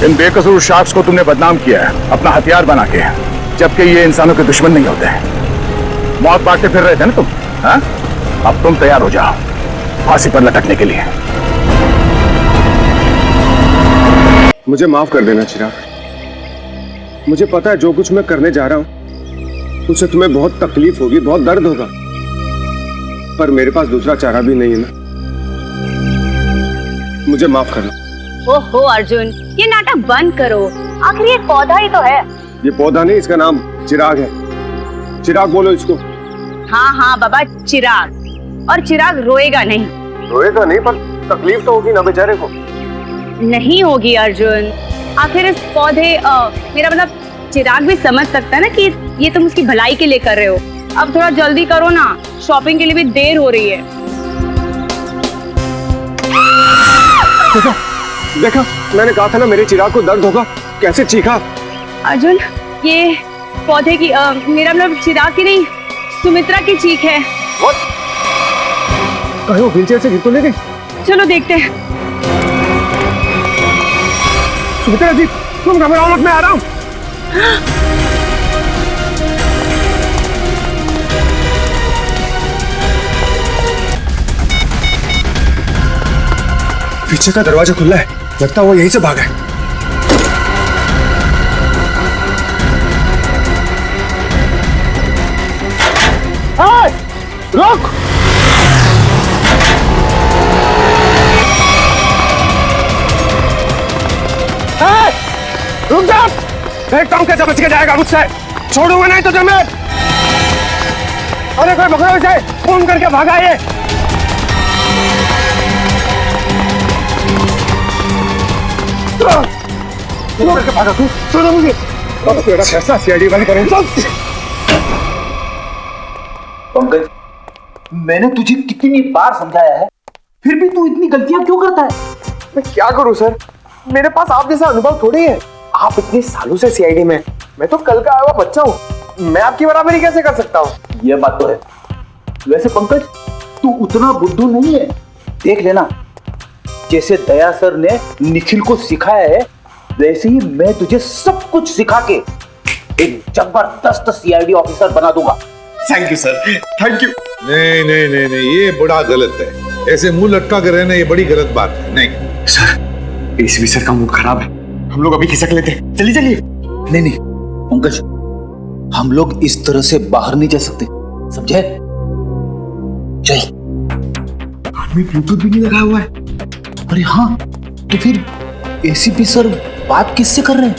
Speaker 3: इन बेकसूर शार्क्स को तुमने बदनाम किया है अपना हथियार बना के, जबकि ये इंसानों के दुश्मन नहीं होते। मौत बांटते फिर रहे थे ना तुम, हाँ? अब तुम तैयार हो जाओ फांसी पर लटकने के लिए।
Speaker 17: मुझे माफ कर देना चिराग। मुझे पता है जो कुछ मैं करने जा रहा हूं उससे तुम्हें बहुत तकलीफ होगी, बहुत दर्द होगा, पर मेरे पास दूसरा चारा भी नहीं है ना। मुझे माफ करना।
Speaker 19: ओहो अर्जुन, ये नाटक बंद करो। आखिर ये पौधा ही तो है।
Speaker 17: ये पौधा नहीं, इसका नाम चिराग है। चिराग बोलो इसको।
Speaker 19: हाँ हाँ बाबा, चिराग। और चिराग रोएगा नहीं।
Speaker 17: रोएगा नहीं, पर तकलीफ तो होगी ना बेचारे को।
Speaker 19: नहीं होगी अर्जुन। आखिर इस पौधे मेरा मतलब चिराग भी समझ सकता है ना कि ये तुम उसकी भलाई के लिए कर रहे हो। अब थोड़ा जल्दी करो ना, शॉपिंग के लिए भी देर हो रही है।
Speaker 17: देखा, मैंने कहा था ना मेरे चिराग को दर्द होगा। कैसे चीखा।
Speaker 19: अर्जुन, ये पौधे की मेरा मतलब चिराग की नहीं, सुमित्रा की चीख है।
Speaker 17: कहीं वो व्हीलचेयर से गिर तो नहीं गई?
Speaker 19: चलो देखते हैं।
Speaker 17: सुमित्रा जी, तुम घबराओ मत, मैं आ रहा हूँ। पीछे का दरवाजा खुला है, लगता है वो यहीं से भागा है। रुक! रुक जा! देखता हूँ कैसे बच के जाएगा मुझसे। छोड़ूंगा नहीं तुझे मैं। अरे कोई पकड़ो इसे, फोन करके भागा ये। करके भागा तू, छोड़ो मुझे। अब तेरा फैसला सीआईडी वाले करेंगे।
Speaker 11: पंकज, मैंने तुझे कितनी बार समझाया है, फिर भी तू इतनी गलतियां क्यों करता है?
Speaker 17: मैं क्या करूं सर, मेरे पास आप जैसा अनुभव थोड़ी है। आप इतने सालों से सीआईडी में, मैं तो कल का आया हुआ बच्चा हूँ। मैं आपकी बराबरी कैसे कर सकता हूँ?
Speaker 11: ये बात तो है। वैसे पंकज, तू उतना बुद्धू नहीं है। देख लेना, जैसे दया सर ने निखिल को सिखाया है, वैसे ही मैं तुझे सब कुछ सिखा के एक जबरदस्त सीआईडी ऑफिसर बना दूंगा।
Speaker 17: Thank you sir, thank you.
Speaker 12: नहीं नहीं नहीं नहीं, ये बड़ा गलत है। ऐसे मुंह लटका कर रहना, ये बड़ी गलत बात है। नहीं
Speaker 17: सर, एसीपी सर का मूड खराब है, हम लोग अभी खिसक लेते हैं। चलिए चलिए।
Speaker 11: नहीं नहीं पंकज, हम लोग इस तरह से बाहर नहीं जा सकते, समझे? चल।
Speaker 17: आदमी ब्लूटूथ भी नहीं लगा हुआ है।
Speaker 11: अरे हाँ, तो फिर एसीपी सर बात किससे कर रहे हैं?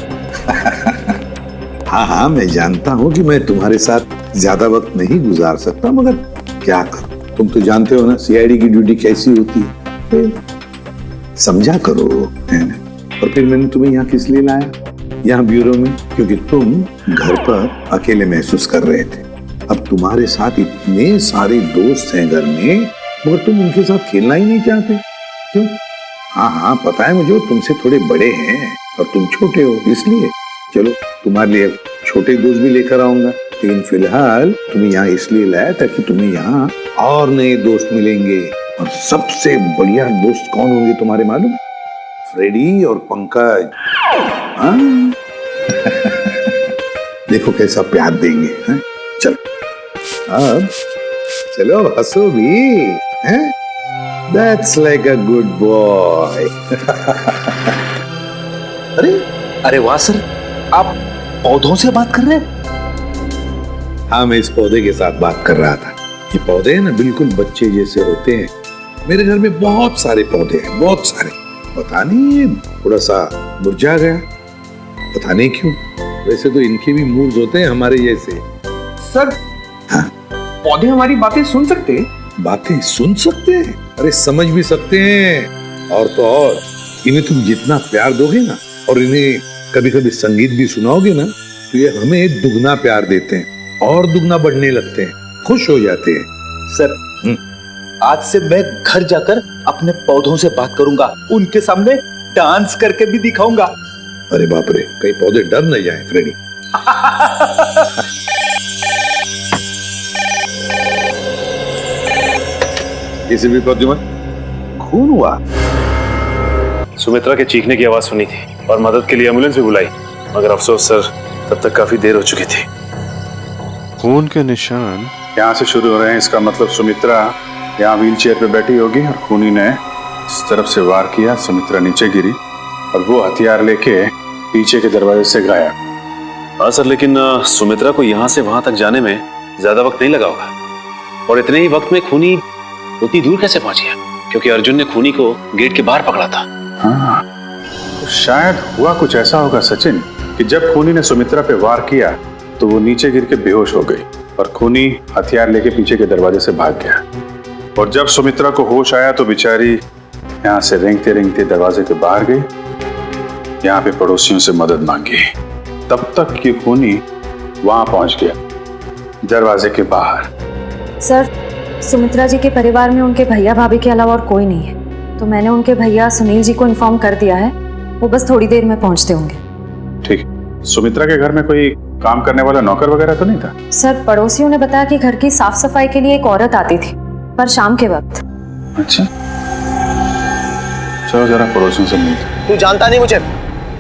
Speaker 12: हाँ हाँ, मैं जानता हूँ कि मैं तुम्हारे साथ ज्यादा वक्त नहीं गुजार सकता, मगर क्या करूं, तुम तो जानते हो ना सीआईडी की ड्यूटी कैसी होती है। समझा करो, है ना? और फिर मैंने तुम्हें यहाँ किस लिए लाया, यहाँ ब्यूरो में, क्योंकि तुम घर पर अकेले महसूस कर रहे थे। अब तुम्हारे साथ इतने सारे दोस्त हैं घर में, मगर तुम उनके साथ खेलना ही नहीं चाहते, क्यों? हाँ हाँ, पता है मुझे, तुमसे थोड़े बड़े हैं और तुम छोटे हो, इसलिए। चलो, तुम्हारे लिए छोटे दोस्त भी लेकर आऊंगा, लेकिन फिलहाल तुम्हें यहाँ इसलिए लाया ताकि तुम्हें यहाँ और नए दोस्त मिलेंगे। और सबसे बढ़िया दोस्त कौन होंगे तुम्हारे मालूम? फ्रेडी और पंकज। हाँ? देखो कैसा प्यार देंगे। हाँ? चलो अब चलो, हंसो भी, हैं? That's like a good boy.
Speaker 11: अरे वाह सर, आप पौधों से बात कर रहे हैं?
Speaker 12: हाँ, मैं इस पौधे के साथ बात कर रहा था। ये पौधे हैं ना, बिल्कुल बच्चे जैसे होते हैं। मेरे घर में बहुत सारे पौधे हैं, बहुत सारे। पता नहीं थोड़ा सा मुरझा गया, पता नहीं क्यों। वैसे तो इनके भी मूड्स होते हैं हमारे जैसे।
Speaker 17: सर,
Speaker 12: हाँ?
Speaker 17: पौधे हमारी बातें सुन सकते हैं?
Speaker 12: बातें सुन सकते हैं? अरे समझ भी सकते हैं। और तो और, इन्हें तुम जितना प्यार दोगे ना, और इन्हें कभी कभी संगीत भी सुनाओगे ना, तो ये हमें दुगना प्यार देते हैं और दुगना बढ़ने लगते हैं, खुश हो जाते हैं।
Speaker 11: सर, आज से मैं घर जाकर अपने पौधों से बात करूंगा, उनके सामने डांस करके भी दिखाऊंगा।
Speaker 12: अरे बाप रे, कहीं पौधे डर न जाए फ्रेडी। किसी भी प्रद्युमन, खून हुआ?
Speaker 14: सुमित्रा के चीखने की आवाज सुनी थी और मदद के लिए एम्बुलेंस भी बुलाई, मगर अफसोस सर, तब तक काफी देर हो चुकी थी।
Speaker 6: खून के निशान यहाँ से शुरू हो रहे हैं, इसका मतलब सुमित्रा यहाँ व्हीलचेयर पे बैठी होगी और खूनी ने इस तरफ से वार किया, सुमित्रा नीचे गिरी और वो हथियार लेके पीछे के दरवाजे से गायब।
Speaker 14: हाँ सर, लेकिन सुमित्रा को यहाँ से वहां तक जाने में ज्यादा वक्त नहीं लगा होगा। और इतने ही वक्त में खूनी उतनी दूर कैसे पहुंच गया? क्योंकि अर्जुन ने खूनी को गेट के बाहर पकड़ा था।
Speaker 6: हाँ, तो शायद हुआ कुछ ऐसा होगा सचिन कि जब खूनी ने सुमित्रा पे वार किया तो वो नीचे गिर के बेहोश हो गई और खूनी हथियार लेके पीछे के दरवाजे से भाग गया। और जब सुमित्रा को होश आया तो बेचारी यहाँ से रेंगते रेंगते दरवाजे के बाहर गई, यहाँ पे पड़ोसियों से मदद मांगी। तब तक कि खूनी वहां पहुंच गया, दरवाजे के बाहर।
Speaker 5: सर, सुमित्रा जी के परिवार में उनके भैया भाभी के अलावा और कोई नहीं है, तो मैंने उनके भैया सुनील जी को इन्फॉर्म कर दिया है। वो बस थोड़ी देर में पहुंचते होंगे।
Speaker 6: ठीक। सुमित्रा के घर में कोई काम करने वाला नौकर वगैरह तो नहीं था?
Speaker 5: सर, पड़ोसियों ने बताया कि घर की साफ सफाई के लिए एक औरत आती थी, पर शाम के वक्त।
Speaker 6: अच्छा, चलो जरा पड़ोसियों से मिलते।
Speaker 18: तू जानता नहीं मुझे,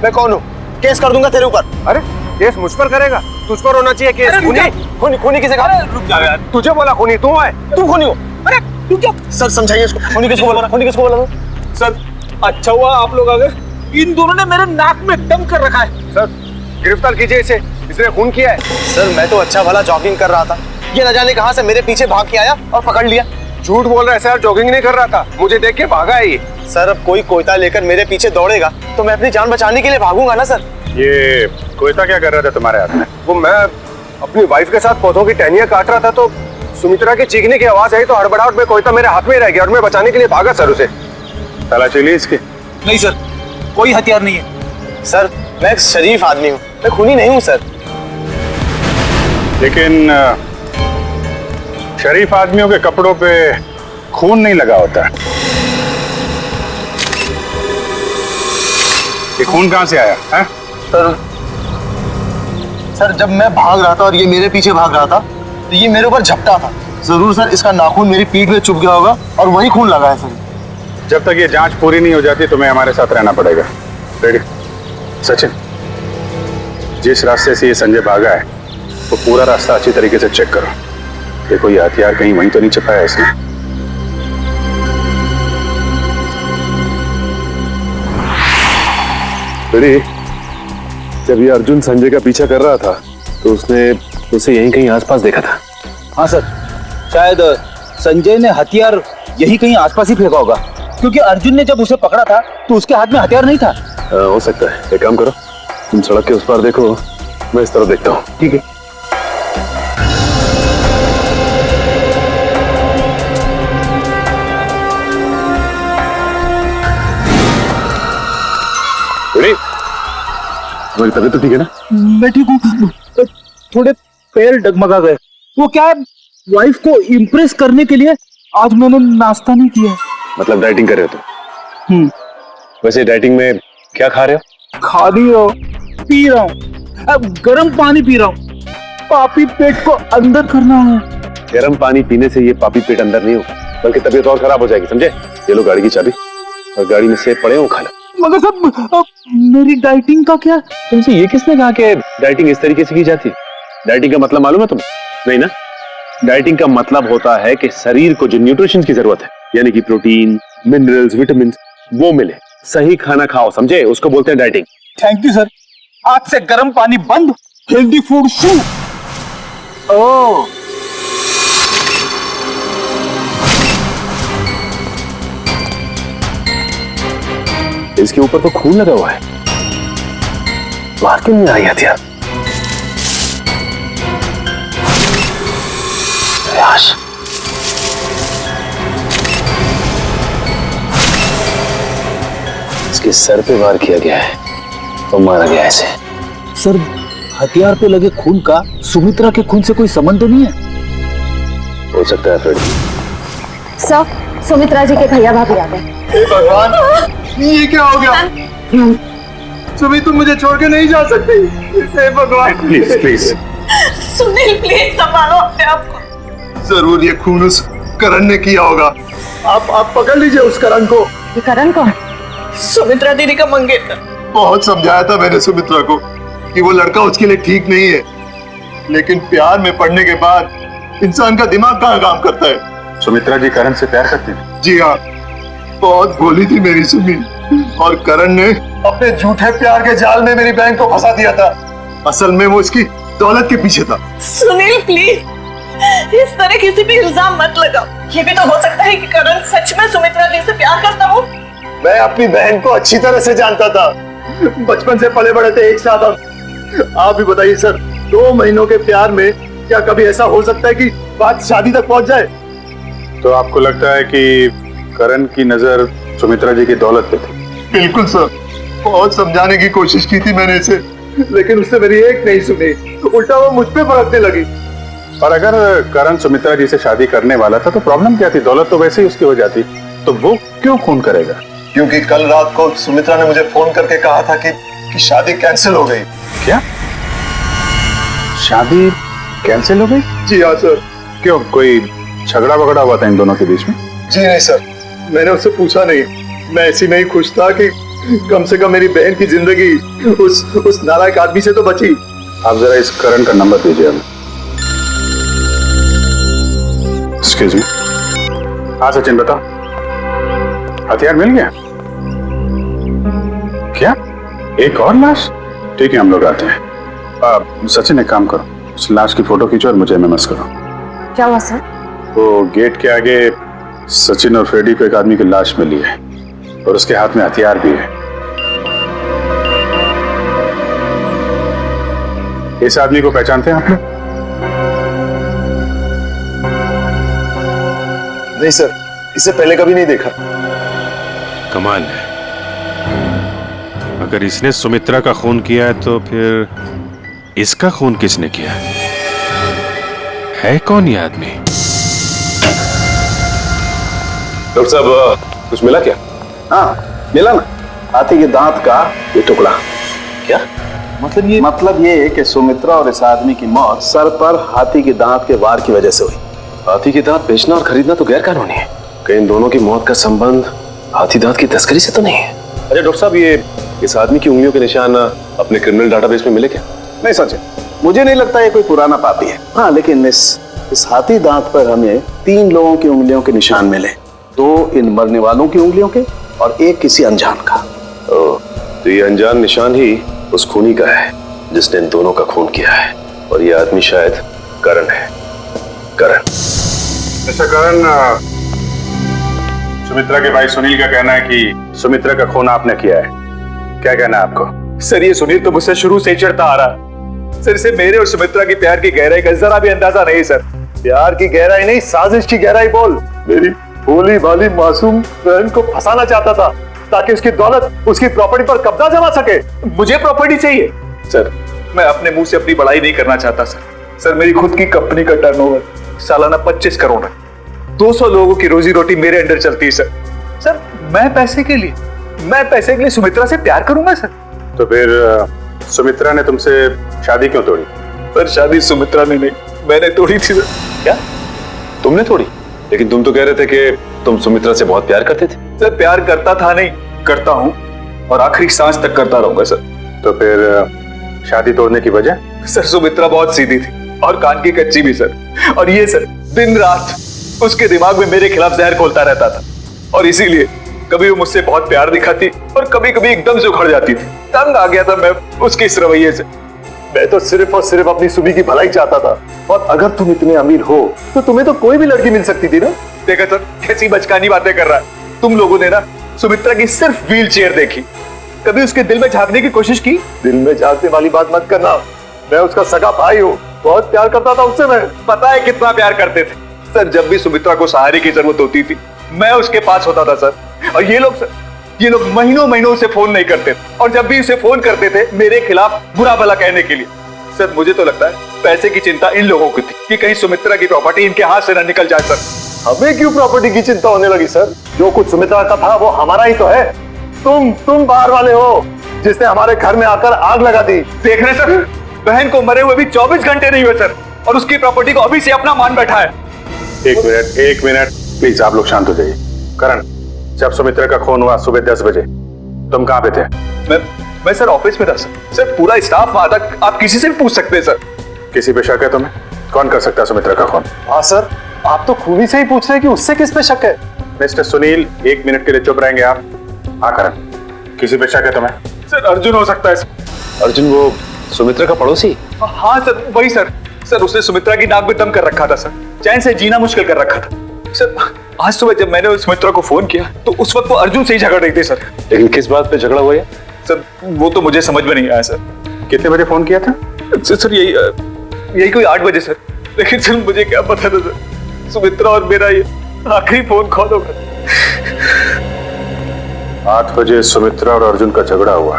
Speaker 18: मैं कौन हूँ? केस कर दूंगा तेरे ऊपर।
Speaker 17: अरे केस मुझ पर करेगा? तुझ पर होना चाहिए केस। खूनी खूनी किसे कहा? रुक जा यार, तुझे बोला खूनी, तू है, तू खूनी हो। अरे तू क्या? सर समझाइए इसको, खूनी किसको बोला? खूनी किसको बोला?
Speaker 18: सर अच्छा हुआ आप लोग आ गए। इन दोनों ने मेरे नाक में दम कर रखा है।
Speaker 17: सर गिरफ्तार कीजिए इसे, इसने खून किया है।
Speaker 18: सर मैं तो अच्छा भला जॉगिंग कर रहा था, ये न जाने कहां से मेरे पीछे भाग के आया और पकड़ लिया।
Speaker 17: झूठ बोल रहा है सर, जॉगिंग नहीं कर रहा था, मुझे देख के भागा है ये।
Speaker 18: सर अब कोई कोयता लेकर मेरे पीछे दौड़ेगा तो मैं अपनी जान बचाने के लिए भागूंगा ना सर।
Speaker 6: ये कोयता क्या कर रहा था तुम्हारे हाथ में?
Speaker 17: वो मैं अपनी वाइफ के साथ पौधों की टहनियां काट रहा था तो सुमित्रा की चीखने की आवाज आई तो हड़बड़ाहट में कोयता मेरे हाथ में रह गया और मैं बचाने के लिए भागा सर उसे।
Speaker 6: तलाशी ली इसकी?
Speaker 18: नहीं सर, कोई हथियार नहीं है। सर मैं एक शरीफ आदमी हूँ, मैं खूनी नहीं हूँ सर।
Speaker 6: लेकिन शरीफ आदमियों के कपड़ों पे खून नहीं लगा होता। ये खून कहां से आया है?
Speaker 18: सर जब मैं भाग रहा था और ये मेरे पीछे भाग रहा था तो ये मेरे ऊपर झपटा था। जरूर सर इसका नाखून मेरी पीठ में चुभ गया होगा और वही खून लगा है सर।
Speaker 6: जब तक ये जांच पूरी नहीं हो जाती तुम्हें हमारे साथ रहना पड़ेगा। रेडी? सचिन, जिस रास्ते से ये संजय भागा है वो पूरा रास्ता अच्छी तरीके से चेक करो। देखो ये हथियार कहीं वहीं तो नहीं छिपाया इसने।
Speaker 11: रेडी? जब ये अर्जुन संजय का पीछा कर रहा था तो उसने उसे यहीं कहीं आसपास देखा था।
Speaker 9: हाँ सर, शायद संजय ने हथियार यही कहीं आसपास ही फेंका होगा, क्योंकि अर्जुन ने जब उसे पकड़ा था तो उसके हाथ में हथियार नहीं था।
Speaker 11: हो सकता है। एक काम करो, तुम सड़क के उस पार देखो, मैं इस तरफ देखता हूँ।
Speaker 9: ठीक है।
Speaker 11: तुम्हारी तबीयत तो ठीक है ना?
Speaker 9: मैं ठीक हूँ, थोड़े पैर डगमगा गए। वो क्या है, वाइफ को इम्प्रेस करने के लिए आज मैंने नाश्ता नहीं किया।
Speaker 11: मतलब डाइटिंग कर रहे हो तुम? वैसे डाइटिंग में क्या खा रहे हो?
Speaker 9: खा नहीं रहा हूँ, पी रहा हूँ। अब गर्म पानी पी रहा हूँ, पापी पेट को अंदर करना है।
Speaker 11: गर्म पानी पीने से ये पापी पेट अंदर नहीं हो, बल्कि तबीयत और खराब हो जाएगी, समझे? ये लो गाड़ी की चाबी और गाड़ी में सेब पड़े हो, खा लो।
Speaker 9: मगर सब मेरी डाइटिंग का क्या?
Speaker 11: तुमसे ये किसने कहा कि डाइटिंग इस तरीके से की जाती है? डाइटिंग का मतलब मालूम है तुम्हें? नहीं ना? डाइटिंग का मतलब होता है कि शरीर को जो न्यूट्रिशन की जरूरत है, यानी कि प्रोटीन, मिनरल्स, विटामिन, वो मिले। सही खाना खाओ, समझे? उसको बोलते हैं डाइटिंग।
Speaker 9: थैंक यू सर, आज से गर्म पानी बंद, हेल्दी फूड शुरू। ओह
Speaker 11: इसके ऊपर तो खून लगा हुआ है, बाहर क्यों नहीं आई हथियार? प्रयास। इसके सर पे वार किया गया है और मारा गया ऐसे।
Speaker 9: सर हथियार पे लगे खून का सुमित्रा के खून से कोई संबंध तो नहीं है?
Speaker 11: हो सकता है फ्रेड।
Speaker 5: सर, सुमित्रा जी के भैया भाभी आ गए।
Speaker 17: हे भगवान, ये क्या हो गया? सुमी तुम मुझे छोड़ के नहीं जा सकती। हे भगवान
Speaker 6: प्लीज प्लीज।
Speaker 19: सुनील प्लीज संभालो अपने आप को।
Speaker 17: जरूर ये खून उस करण ने किया होगा। आप पकड़ लीजिए उस करण को।
Speaker 5: ये करण कौन?
Speaker 19: सुमित्रा दीदी का मंगेतर।
Speaker 17: बहुत समझाया था मैंने सुमित्रा को कि वो लड़का उसके लिए ठीक नहीं है, लेकिन प्यार में पड़ने के बाद इंसान का दिमाग कहाँ काम करता है।
Speaker 6: सुमित्रा जी करण से प्यार करती थी?
Speaker 17: जी हाँ, बहुत भोली थी मेरी सुमी, और करण ने अपने झूठे प्यार के जाल में मेरी बहन को फंसा दिया था। असल में वो इसकी दौलत के पीछे था।
Speaker 19: सुनील प्लीज,
Speaker 10: इस तरह किसी पे इल्जाम मत लगाओ। ये भी तो हो सकता है कि करण सच में सुमित्रा जी से प्यार करता हो।
Speaker 18: मैं अपनी बहन को अच्छी तरह से जानता था, बचपन से पले बड़े थे एक साथ हम। आप भी बताइए सर, 2 महीनों के प्यार में क्या कभी ऐसा हो सकता है कि बात शादी तक पहुंच जाए?
Speaker 6: तो आपको लगता है कि करण की नजर सुमित्रा जी की दौलत पे थी?
Speaker 18: बिल्कुल सर, बहुत समझाने की कोशिश की थी मैंने इसे, लेकिन उसने मेरी एक नहीं सुनी, उल्टा वो मुझ पे भड़कने लगी।
Speaker 6: और अगर करण सुमित्रा जी से शादी करने वाला था तो प्रॉब्लम क्या थी? दौलत तो वैसे ही उसकी हो जाती, तो वो क्यों खून करेगा?
Speaker 18: क्योंकि कल रात को सुमित्रा ने मुझे फोन करके कहा था कि शादी कैंसिल हो गई।
Speaker 6: क्या? शादी कैंसिल हो गई?
Speaker 18: जी हाँ सर।
Speaker 6: क्यों, कोई झगड़ा वगड़ा हुआ था इन दोनों के बीच में?
Speaker 18: जी नहीं सर, मैंने उससे पूछा नहीं। मैं ऐसी में ही खुश था कि कम से कम मेरी बहन की जिंदगी उस नालायक आदमी से तो बची।
Speaker 6: आप जरा इस करण का नंबर दीजिए हमें। Excuse me. हाँ सचिन बताओ, हथियार मिल गया? क्या एक और लाश? ठीक है हम लोग आते हैं। सचिन एक काम करो, उस लाश की फोटो खींचो और मुझे एमएमएस करो।
Speaker 5: क्या हुआ सर?
Speaker 6: वो गेट के आगे सचिन और फ्रेडी को एक आदमी की लाश मिली है और उसके हाथ में हथियार भी है। इस आदमी को पहचानते हैं आप लोग?
Speaker 18: नहीं सर, इसे पहले कभी नहीं देखा।
Speaker 6: कमाल है, अगर इसने सुमित्रा का खून किया है तो फिर इसका खून किसने किया है? कौन ये आदमी?
Speaker 12: डॉक्टर साहब कुछ मिला क्या?
Speaker 11: हाँ मिला ना, हाथी के दांत का ये टुकड़ा।
Speaker 12: क्या
Speaker 11: मतलब ये है कि सुमित्रा और इस आदमी की मौत सर पर हाथी के दांत के वार की वजह से हुई।
Speaker 14: हाथी के दांत बेचना और खरीदना तो गैर कानूनी है। कहीं इन दोनों की मौत का संबंध हाथी दांत की तस्करी से तो नहीं है? अरे डॉक्टर साहब, ये इस आदमी की उंगलियों के निशान अपने क्रिमिनल डाटाबेस में मिले क्या?
Speaker 11: नहीं सच है, मुझे नहीं लगता ये कोई पुराना पापी है। हाँ लेकिन इस हाथी दांत पर हमें 3 लोगों की उंगलियों के निशान मिले, 2 इन मरने वालों की उंगलियों के और 1 किसी अनजान का।
Speaker 14: तो ये अनजान निशान ही उस खूनी का है जिसने इन दोनों का खून किया है, और ये आदमी शायद करण है। करण।
Speaker 6: अच्छा करण, सुमित्रा के भाई सुनील का कहना है कि सुमित्रा का खून आपने किया है, क्या कहना है आपको?
Speaker 3: सर ये सुनील तो मुझसे शुरू से ही चढ़ता आ रहा। सर इसे मेरे और सुमित्रा की प्यार की गहराई का जरा भी अंदाजा नहीं सर।
Speaker 18: प्यार की गहराई नहीं, साजिश की गहराई बोल। मेरी भोली भाली मासूम बहन को फंसाना चाहता था ताकि उसकी दौलत, उसकी प्रॉपर्टी पर कब्जा जमा सके।
Speaker 3: मुझे प्रॉपर्टी चाहिए सर, मैं अपने मुंह से अपनी बड़ाई नहीं करना चाहता सर। सर मेरी खुद की कंपनी का टर्नओवर सालाना 25 करोड़ है। 200 लोगों की रोजी रोटी मेरे अंडर चलती है सर। सर मैं पैसे के लिए सुमित्रा से प्यार करूंगा सर?
Speaker 6: तो फिर सुमित्रा ने तुमसे शादी क्यों तोड़ी?
Speaker 3: सर शादी सुमित्रा ने नहीं, मैंने तोड़ी थी सर।
Speaker 14: क्या तुमने तोड़ी? लेकिन तुम तो कह रहे थे कि तुम सुमित्रा से बहुत प्यार करते थे।
Speaker 3: सर प्यार करता था नहीं, करता हूं और आखिरी सांस तक करता रहूंगा सर।
Speaker 6: तो फिर शादी तोड़ने की वजह?
Speaker 3: सर सुमित्रा बहुत सीधी थी और कान की कच्ची भी सर। और ये सर दिन रात उसके दिमाग में मेरे खिलाफ जहर घोलता रहता था, और इसीलिए कभी वो मुझसे बहुत प्यार दिखाती और कभी कभी एकदम से उखड़ जाती थी। तंग आ गया था मैं उसके इस रवैये से।
Speaker 18: मैं तो सिर्फ और सिर्फ अपनी सुबी की भलाई चाहता था, और अगर तुम इतने अमीर हो तो तुम्हें तो कोई भी लड़की मिल सकती थी ना।
Speaker 3: देखा सर कैसी बचकानी बातें कर रहा है। तुम लोगों ने ना सुमित्रा की सिर्फ व्हील चेयर देखी, कभी उसके दिल में झांकने की कोशिश की?
Speaker 18: दिल में झांकने वाली बात मत करना, मैं उसका सगा भाई हूँ, बहुत प्यार करता था उससे। मैं
Speaker 3: पता है कितना प्यार करते थे सर। जब भी सुमित्रा को सहारे की जरूरत होती थी मैं उसके पास होता था सर। और ये लोग महीनों महीनों से फोन नहीं करते थे, और जब भी उसे फोन करते थे मेरे खिलाफ बुरा भला कहने के लिए। सर मुझे तो लगता है पैसे की चिंता इन लोगों को थी कि कहीं सुमित्रा की प्रॉपर्टी इनके हाथ से न निकल जाए सर।
Speaker 18: हमें क्यों प्रॉपर्टी की चिंता होने लगी सर? जो कुछ सुमित्रा का था वो हमारा ही तो है। तुम बाहर वाले हो जिसने हमारे घर में आकर आग लगा दी।
Speaker 3: देख रहे सर, बहन को मरे हुए भी 24 घंटे नहीं हुए सर, और उसकी प्रॉपर्टी को अभी से अपना मान बैठा है।
Speaker 6: एक मिनट प्लीज, आप लोग शांत हो जाइए। करण, जब सुमित्रा का खून हुआ सुबह 10 बजे तुम कहाँ पे थे?
Speaker 3: मैं सर ऑफिस में था सर। सर पूरा स्टाफ वहां था, आप किसी से भी पूछ सकते हैं सर।
Speaker 6: किसी पे शक है तुम्हें? कौन कर सकता है सुमित्रा का खून?
Speaker 18: हाँ सर, आप तो खूनी से ही पूछ रहे हैं कि उससे किस पे शक है।
Speaker 6: मिस्टर सुनील, 1 मिनट के लिए चुप रहेंगे आप? हाँ करण, किसी पे शक है तुम्हें?
Speaker 3: सर अर्जुन हो सकता है सर।
Speaker 14: अर्जुन वो सुमित्रा का पड़ोसी?
Speaker 3: हाँ सर वही सर।
Speaker 20: सर उसने सुमित्रा की नाक में दम कर रखा था सर, चैन से जीना मुश्किल कर रखा था सर। आज सुबह जब मैंने उस सुमित्रा को फोन किया तो उस वक्त वो अर्जुन से ही झगड़ रही थी सर।
Speaker 14: लेकिन किस बात पे झगड़ा हुआ है
Speaker 20: सर? वो तो मुझे समझ में नहीं आया सर।
Speaker 3: कितने बजे फोन किया था?
Speaker 20: सर यही कोई 8 बजे सर। लेकिन सर मुझे क्या पता था सर, सुमित्रा और मेरा ये आखिरी फोन कॉल होगा।
Speaker 3: 8 बजे सुमित्रा और अर्जुन का झगड़ा हुआ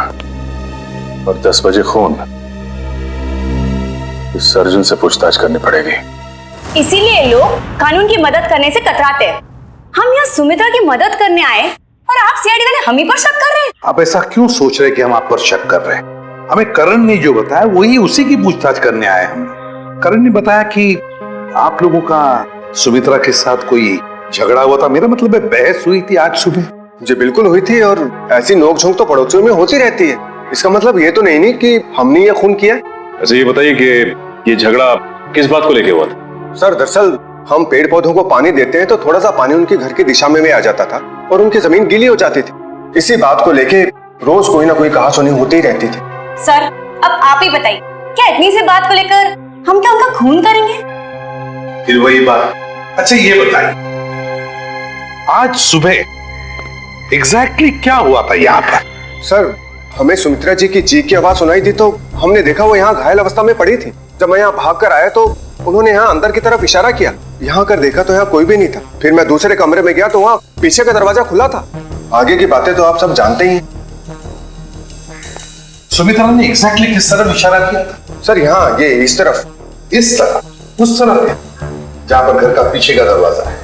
Speaker 3: और 10 बजे खून। इस अर्जुन से पूछताछ करनी पड़ेगी।
Speaker 19: इसीलिए लोग कानून की मदद करने से कतराते हैं। हम यहाँ सुमित्रा की मदद करने आए और आप सीआईडी वाले हम ही पर शक कर रहे हैं।
Speaker 12: आप ऐसा क्यों सोच रहे हैं कि हम आप पर शक कर रहे हैं? हमें करण ने जो बताया वही उसी की पूछताछ करने आए हम। करण ने बताया कि आप लोगों का सुमित्रा के साथ कोई झगड़ा हुआ था। मेरा मतलब है बहस हुई थी आज सुबह।
Speaker 14: जी बिल्कुल हुई थी, और ऐसी नोकझोंक तो पड़ोसियों में होती रहती है। इसका मतलब ये तो नहीं कि हमने ये खून किया।
Speaker 4: अच्छा ये बताइए कि ये झगड़ा किस बात को लेके हुआ था?
Speaker 14: सर दरअसल हम पेड़ पौधों को पानी देते हैं तो थोड़ा सा पानी उनके घर की दिशा में आ जाता था और उनकी जमीन गीली हो जाती थी। इसी बात को लेके रोज कोई ना कोई कहासुनी होती ही रहती थी।
Speaker 19: सर अब आप ही बताइए, क्या इतनी सी बात को लेकर हम क्या उनका खून करेंगे?
Speaker 12: फिर वही बात। अच्छा ये बताइए, आज सुबह एग्जैक्टली क्या हुआ था यहाँ पर?
Speaker 14: सर हमें सुमित्रा जी की चीख की आवाज सुनाई दी तो हमने देखा वो यहाँ घायल अवस्था में पड़ी थी। जब मैं यहाँ भाग कर आया तो उन्होंने यहाँ अंदर की तरफ इशारा किया। यहाँ कर देखा तो यहाँ कोई भी नहीं था। फिर मैं दूसरे कमरे में गया तो वहाँ पीछे का दरवाजा खुला था। आगे की बातें तो आप सब जानते ही हैं।
Speaker 12: सुमित्रा ने एग्जैक्टली किस तरफ इशारा किया था?
Speaker 14: सर यहाँ ये इस तरफ।
Speaker 12: इस तरफ? उस तरफ जहाँ पर घर का पीछे का दरवाजा है?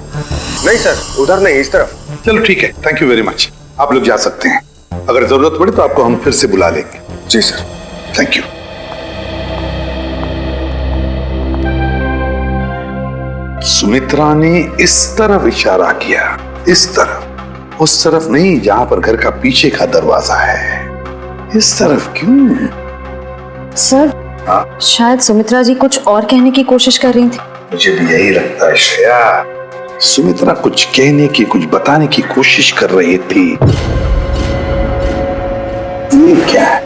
Speaker 14: नहीं सर उधर नहीं, इस तरफ।
Speaker 12: चलो ठीक है, थैंक यू वेरी मच। आप लोग जा सकते हैं। अगर जरूरत पड़े तो आपको हम फिर से बुला लेंगे।
Speaker 14: जी सर,
Speaker 12: थैंक यू। सुमित्रा ने इस तरफ इशारा किया, इस तरफ, उस तरफ नहीं जहां पर घर का पीछे का दरवाजा है। इस तरफ क्यों?
Speaker 5: सर शायद सुमित्रा जी कुछ और कहने की कोशिश कर रही थी।
Speaker 12: मुझे भी यही लगता है श्रेया, सुमित्रा कुछ कहने की, कुछ बताने की कोशिश कर रही थी। ये क्या है?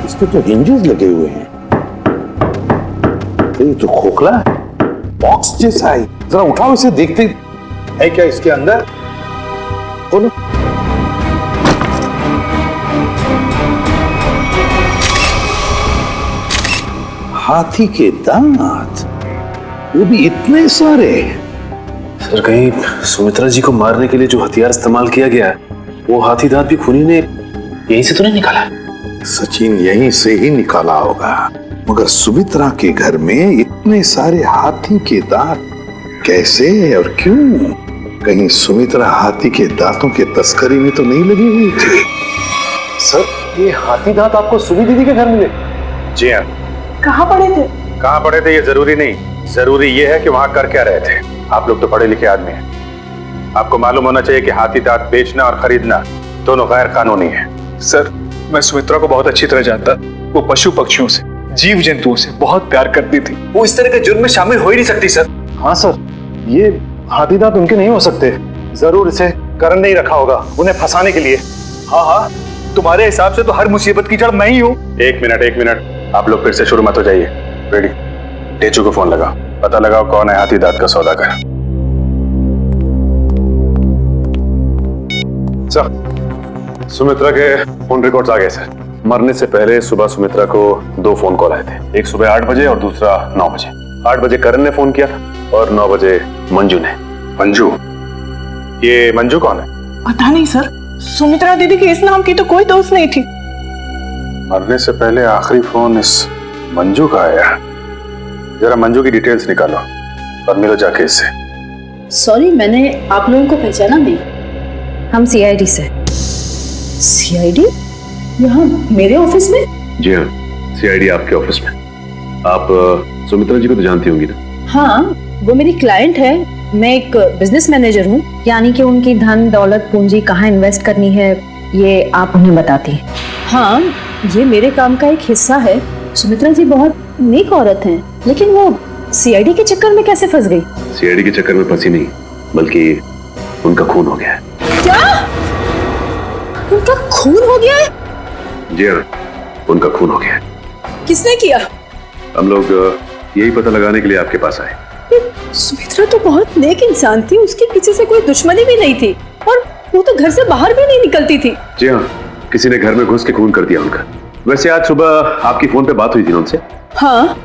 Speaker 12: इस पे तो हिंजेस लगे हुए हैं। ये तो खोखला है, बॉक्स जैसा है। जरा उठाओ इसे, देखते है क्या इसके अंदर। बोलो। हाथी के दांत, वो भी इतने सारे।
Speaker 14: सर कहीं सुमित्रा जी को मारने के लिए जो हथियार इस्तेमाल किया गया है वो हाथी दांत भी खूनी ने यहीं से तो नहीं निकाला?
Speaker 12: सचिन यहीं से ही निकाला होगा, मगर सुमित्रा के घर में इतने सारे हाथी के दांत कैसे और क्यों? कहीं सुमित्रा हाथी के दांतों के तस्करी में तो नहीं लगी हुई थी?
Speaker 14: सर ये हाथी दांत आपको सुमी दीदी के घर मिले?
Speaker 12: जी हाँ।
Speaker 10: कहाँ पड़े थे?
Speaker 12: कहाँ पड़े थे ये जरूरी नहीं, जरूरी ये है कि वहां कर क्या रहे थे। आप लोग तो पढ़े लिखे आदमी हैं, आपको मालूम होना चाहिए कि हाथी दांत बेचना और खरीदना दोनों गैर कानूनी है।
Speaker 20: सर मैं सुमित्रा को बहुत अच्छी तरह जानता। वो पशु पक्षियों से, जीव जंतुओं से बहुत प्यार करती थी। वो इस तरह के जुर्म में शामिल हो ही नहीं सकती सर।
Speaker 11: हाँ सर, ये हाथी दांत उनके नहीं हो सकते। जरूर इसे करण ने ही रखा होगा उन्हें फंसाने के लिए।
Speaker 20: हाँ हाँ, तुम्हारे हिसाब से तो हर मुसीबत की जड़ मैं ही हूँ।
Speaker 3: एक मिनट, आप लोग फिर से शुरू मत हो जाइए। रेडी, टेचू को फोन लगाओ, पता लगाओ कौन है हाथी दांत का सौदागर। सर सुमित्रा के फोन रिकॉर्ड्स आ गए सर। मरने से पहले सुबह सुमित्रा को 2 फोन कॉल आए थे, एक सुबह 8 बजे और दूसरा 9 बजे। 8 बजे करण ने फोन किया था और 9 बजे मंजू ने। मंजू? ये मंजू कौन है?
Speaker 10: पता नहीं सर, सुमित्रा दीदी के इस नाम की तो कोई दोस्त नहीं थी।
Speaker 3: मरने से पहले आखिरी फोन इस मंजू का आया। जरा मंजू की डिटेल्स निकालो और मिलो जाके इससे।
Speaker 21: सॉरी, मैंने आप लोगों को पहचाना नहीं।
Speaker 5: हम सीआईडी से।
Speaker 21: सीआईडी? यहाँ मेरे ऑफिस में?
Speaker 14: जी हाँ, सीआईडी आपके ऑफिस में। आप सुमित्रा जी को तो जानती होंगी ना?
Speaker 21: हाँ, वो मेरी क्लाइंट है। मैं एक बिजनेस मैनेजर हूँ।
Speaker 5: यानी कि उनकी धन दौलत पूंजी कहाँ इन्वेस्ट करनी है ये आप उन्हें बताती हैं?
Speaker 21: हाँ, ये मेरे काम का एक हिस्सा है। सुमित्रा जी बहुत नेक औरत हैं, लेकिन वो सीआईडी के चक्कर में कैसे फंस गई?
Speaker 14: सीआईडी के चक्कर में फंसी नहीं, बल्कि उनका खून हो गया है।
Speaker 21: क्या? उनका खून हो गया है?
Speaker 14: जी हाँ, उनका खून हो गया है।
Speaker 21: किसने किया?
Speaker 2: हम लोग यही पता लगाने के लिए आपके पास आए।
Speaker 21: सुमित्रा तो बहुत नेक इंसान थी, उसकी किसी से कोई दुश्मनी भी नहीं थी और वो तो घर से बाहर भी नहीं निकलती थी।
Speaker 2: जी हाँ, किसी ने घर में घुस के खून कर दिया उनका। वैसे आज सुबह आपकी फोन पे बात हुई थी ना उनसे?
Speaker 21: हाँ।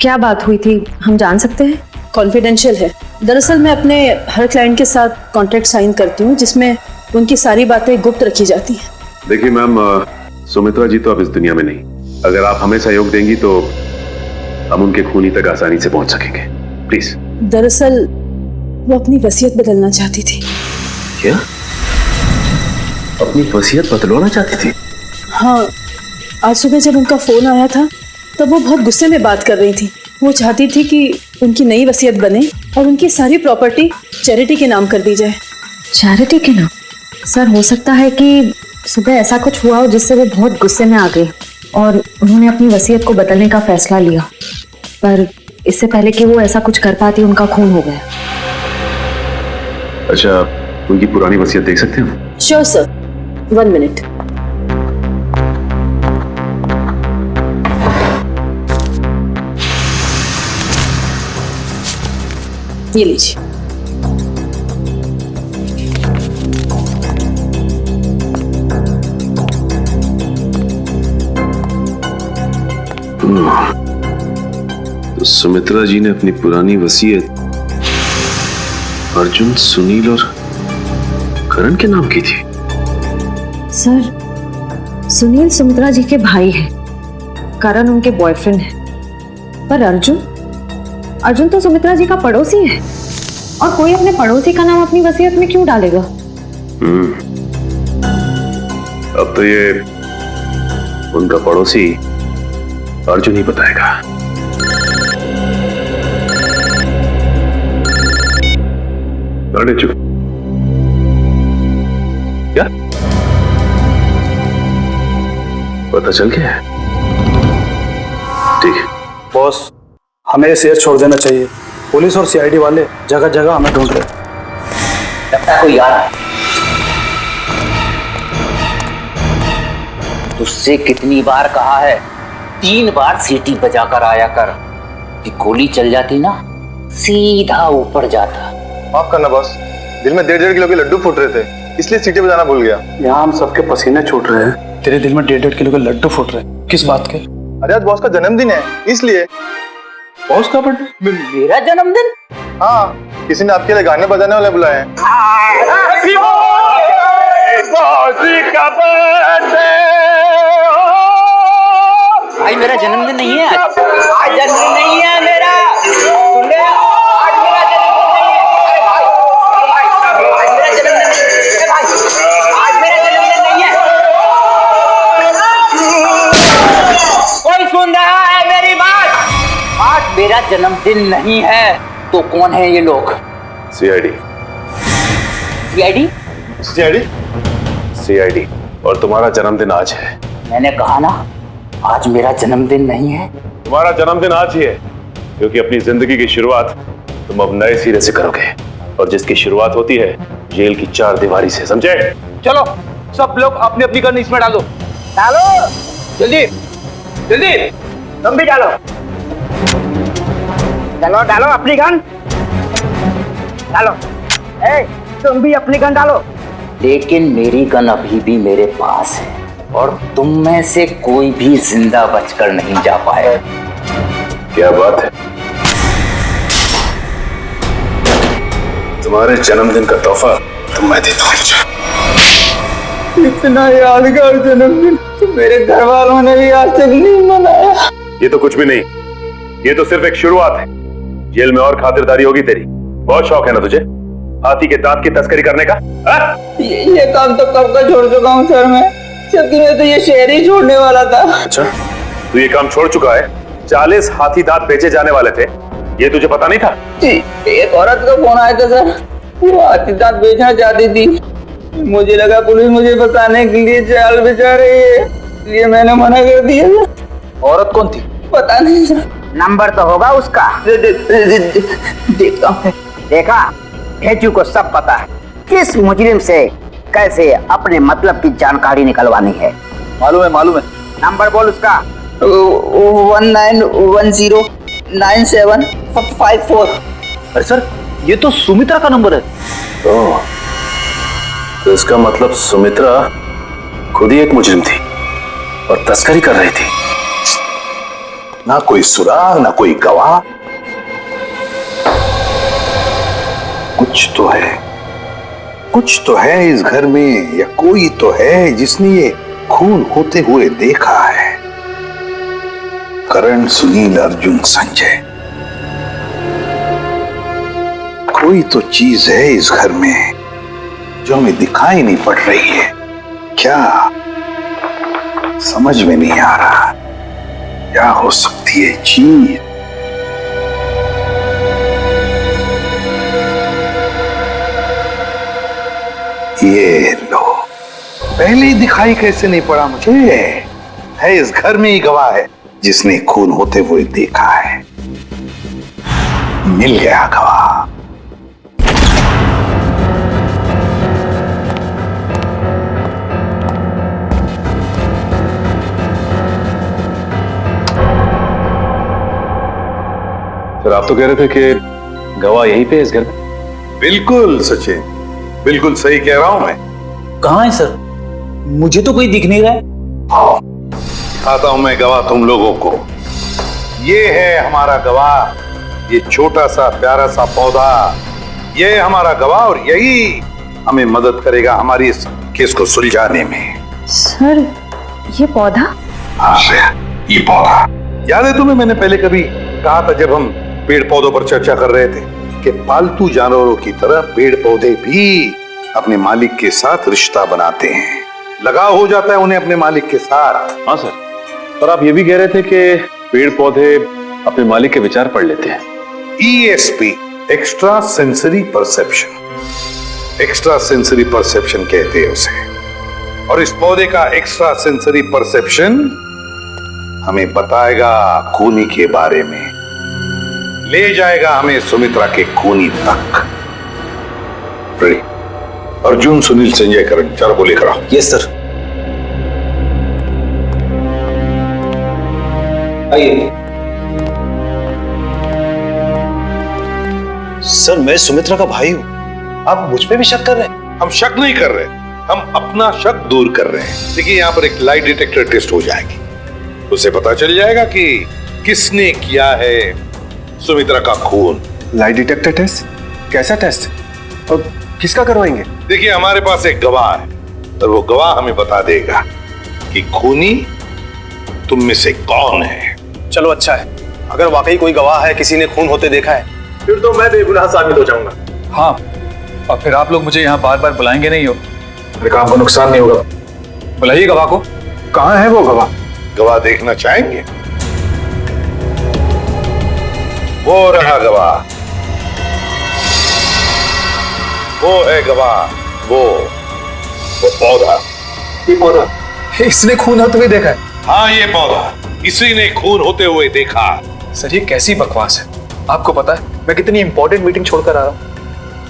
Speaker 5: क्या बात हुई थी, हम जान सकते हैं?
Speaker 21: कॉन्फिडेंशियल है। दरअसल मैं अपने हर क्लाइंट के साथ कॉन्ट्रैक्ट साइन करती हूँ जिसमें उनकी सारी बातें गुप्त रखी जाती हैं।
Speaker 2: देखिए मैम, सुमित्रा जी तो अब इस दुनिया में नहीं। अगर आप हमें सहयोग देंगी तो हम उनके खूनी तक आसानी से पहुंच सकेंगे। प्लीज।
Speaker 21: दरअसल वो अपनी वसीयत बदलना चाहती थी।
Speaker 2: क्या? अपनी वसीयत बदलवाना चाहती थी?
Speaker 21: हाँ, आज सुबह जब उनका फोन आया था तब वो बहुत गुस्से में बात कर रही थी। वो चाहती थी कि उनकी नई वसीयत बने और उनकी सारी प्रॉपर्टी चैरिटी के नाम कर दी जाए।
Speaker 5: चैरिटी के नाम? सर, हो सकता है कि सुबह ऐसा कुछ हुआ हो जिससे वो बहुत गुस्से में आ गई और उन्होंने अपनी वसीयत को बदलने का फैसला लिया, पर इससे पहले कि वो ऐसा कुछ कर पाती उनका खून हो गया।
Speaker 2: अच्छा, उनकी पुरानी वसीयत देख सकते हैं?
Speaker 21: Sure sir, 1 minute. ये लीजिए।
Speaker 2: तो सुमित्रा जी ने अपनी पुरानी वसीयत अर्जुन, सुनील और करण के नाम की थी।
Speaker 5: सर, सुनील सुमित्रा जी के भाई हैं, करण उनके बॉयफ्रेंड है, पर अर्जुन तो सुमित्रा जी का पड़ोसी है और कोई अपने पड़ोसी का नाम अपनी वसीयत में क्यों डालेगा?
Speaker 2: अब तो ये उनका पड़ोसी अर्जुन ही बताएगा। अरे चुप। क्या पता चल गया है? ठीक है
Speaker 13: बॉस, हमें शेयर छोड़ देना चाहिए। पुलिस और सीआईडी वाले जगह जगह हमें ढूंढ रहे हैं।
Speaker 15: लगता कोई आ रहा है। तुझसे कितनी बार कहा है, 3 बार सीटी बजाकर आया कर। कि गोली चल जाती ना, सीधा ऊपर जाता।
Speaker 14: माफ करना बॉस, दिल में 1.5 किलो के लड्डू फूट रहे थे, इसलिए सीटी बजाना भूल गया।
Speaker 13: यहाँ हम सबके पसीने छूट रहे हैं, तेरे दिल में 1.5 किलो के लड्डू फूट रहे हैं। किस बात के?
Speaker 14: अरे आज बॉस का जन्मदिन है, इसलिए।
Speaker 13: बॉस का बर्थडे?
Speaker 15: मेरा जन्मदिन?
Speaker 14: हाँ, किसी ने आपके लिए गाने बजाने वाले बुलाए हैं।
Speaker 15: भाई मेरा जन्मदिन नहीं है आज जन्मदिन नहीं है मेरा। सुन ले, आज मेरा जन्मदिन नहीं है। आज मेरा जन्मदिन नहीं है। कोई सुन रहा है मेरी बात? आज मेरा जन्मदिन नहीं है। तो कौन है ये लोग?
Speaker 2: सीआईडी।
Speaker 15: सीआईडी?
Speaker 14: सीआईडी?
Speaker 2: सीआईडी। और तुम्हारा जन्मदिन आज है।
Speaker 15: मैंने कहा ना, आज मेरा जन्मदिन नहीं है।
Speaker 2: तुम्हारा जन्मदिन आज ही है, क्योंकि अपनी जिंदगी की शुरुआत तुम अब नए सिरे से करोगे, और जिसकी शुरुआत होती है जेल की 4 दीवारी से, समझे?
Speaker 9: चलो सब लोग अपनी अपनी गन इसमें डालो। डालो जल्दी जल्दी।
Speaker 15: तुम भी डालो। चलो डालो अपनी गन। डालो। ए, तुम भी अपनी गन डालो। लेकिन मेरी गन अभी भी मेरे पास है और तुम में से कोई भी जिंदा बचकर नहीं जा पाए।
Speaker 2: क्या बात है? तुम्हारे जन्मदिन का तोहफा तो मैं देता हूँ।
Speaker 9: इतना यादगार जन्मदिन तो मेरे घर वालों ने भी आज तक नहीं मनाया।
Speaker 2: ये तो कुछ भी नहीं, ये तो सिर्फ एक शुरुआत है। जेल में और खातिरदारी होगी तेरी। बहुत शौक है ना तुझे हाथी के दांत की तस्करी करने का?
Speaker 9: ये काम तो कब का छोड़ चुका हूँ सर मैं, जबकि मैं तो ये शहर ही छोड़ने वाला था।
Speaker 2: अच्छा, तू ये काम छोड़ चुका है? 40 हाथी दांत बेचे जाने वाले थे, ये तुझे पता नहीं था?
Speaker 9: जी, एक औरत का फोन आया था सर, वो हाथी दांत बेचना चाहती थी। मुझे लगा पुलिस मुझे फंसाने के लिए जाल बिछा रही है, इसलिए मैंने मना कर दिया।
Speaker 15: औरत कौन थी?
Speaker 9: पता नहीं सर।
Speaker 15: नंबर तो होगा उसका।
Speaker 9: देखता हूँ।
Speaker 15: देखा, भेजू को सब पता है किस मुजरिम से कैसे अपने मतलब की जानकारी निकलवानी है।
Speaker 9: मालूम है।
Speaker 15: नंबर बोल उसका। 19109754।
Speaker 11: अरे सर, ये तो सुमित्रा का नंबर है।
Speaker 2: तो इसका मतलब सुमित्रा खुद ही एक मुजरिम थी और तस्करी कर रही थी।
Speaker 12: ना कोई सुराग, ना कोई गवाह। कुछ तो है इस घर में, या कोई तो है जिसने ये खून होते हुए देखा है। करण, सुनील, अर्जुन, संजय, कोई तो चीज है इस घर में जो हमें दिखाई नहीं पड़ रही है। क्या समझ में नहीं आ रहा, क्या हो सकती है चीज? ये लो, पहले ही दिखाई कैसे नहीं पड़ा मुझे? है इस घर में ही गवाह है जिसने खून होते हुए देखा है। मिल गया गवाह।
Speaker 2: सर, आप तो कह रहे थे कि गवाह यहीं पे है इस घर में।
Speaker 12: बिल्कुल सचिन, बिल्कुल सही कह रहा हूं मैं।
Speaker 11: कहाँ है सर? मुझे तो कोई दिख नहीं रहा है।
Speaker 12: आओ, दिखाता हूं मैं गवाह तुम लोगों को। ये है हमारा गवाह, ये छोटा सा प्यारा सा पौधा। ये है हमारा गवाह और यही हमें मदद करेगा हमारी इस केस को सुलझाने में।
Speaker 5: सर, ये पौधा?
Speaker 12: हाँ, ये पौधा याद है तुम्हें? मैंने पहले कभी कहा था जब हम पेड़ पौधों पर चर्चा कर रहे थे कि पालतू जानवरों की तरह पेड़ पौधे भी अपने मालिक के साथ रिश्ता बनाते हैं, लगाव हो जाता है उन्हें अपने मालिक के साथ।
Speaker 2: हाँ सर, पर आप ये भी कह रहे थे कि पेड़ पौधे अपने मालिक के विचार पढ़ लेते हैं।
Speaker 12: ESP, extra sensory perception. Extra sensory perception कहते हैं उसे। और इस पौधे का एक्स्ट्रा सेंसरी परसेप्शन हमें बताएगा खूनी के बारे में, ले जाएगा हमें सुमित्रा के खूनी तक। अर्जुन, सुनील, संजय, करण, चारों को लेकर आओ।
Speaker 11: Yes sir. आइए।
Speaker 18: सर, मैं सुमित्रा का भाई हूं, आप मुझ पे भी शक कर रहे हैं?
Speaker 12: हम शक नहीं कर रहे, हम अपना शक दूर कर रहे हैं। देखिए, यहाँ पर एक लाइट डिटेक्टर टेस्ट हो जाएगी, उसे पता चल जाएगा कि किसने किया है सुमित्रा का खून।
Speaker 14: Light detector test? कैसा टेस्ट और किसका करवाएंगे?
Speaker 12: देखिए, हमारे पास एक गवाह है और वो गवाह हमें बता देगा कि खूनी तुम में से कौन है।
Speaker 18: चलो अच्छा है, अगर वाकई कोई गवाह है, किसी ने खून होते देखा है, फिर तो मैं बेगुनाह साबित हो जाऊंगा।
Speaker 20: हाँ, और फिर आप लोग मुझे यहाँ बार बार बुलाएंगे नहीं हो।
Speaker 14: मेरे काम को नुकसान नहीं होगा।
Speaker 20: बुलाइए गवाह को।
Speaker 14: कहाँ है वो गवाह?
Speaker 12: गवाह देखना चाहेंगे? वो रहा गवाह, वो है गवाह, वो पौधा।
Speaker 20: ये पौधा इसने खून होते हुए देखा है?
Speaker 12: हाँ, ये पौधा इसी ने खून होते हुए देखा।
Speaker 20: सर, ये कैसी बकवास है? आपको पता है मैं कितनी इंपॉर्टेंट मीटिंग छोड़कर आ रहा हूँ,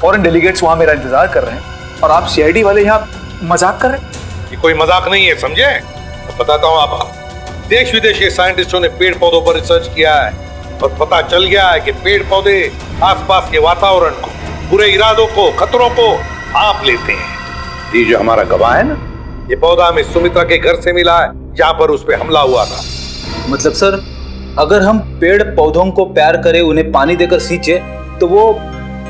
Speaker 20: फॉरेन डेलीगेट्स वहां मेरा इंतजार कर रहे हैं और आप CID वाले यहाँ मजाक कर रहे हैं?
Speaker 12: ये कोई मजाक नहीं है, समझे? तो बताता हूँ आपको। देश विदेश के साइंटिस्टों ने पेड़ पौधों पर रिसर्च किया है और पता चल गया है कि पेड़ पौधे आसपास के वातावरण को, बुरे इरादों को, खतरों को भांप लेते हैं। ये जो हमारा गवाह है ना, ये पौधा हमें सुमित्रा के घर से मिला है जहां पर उस पर हमला हुआ था।
Speaker 11: मतलब सर, अगर हम पेड़ पौधों को प्यार करें, उन्हें पानी देकर सींचे, तो वो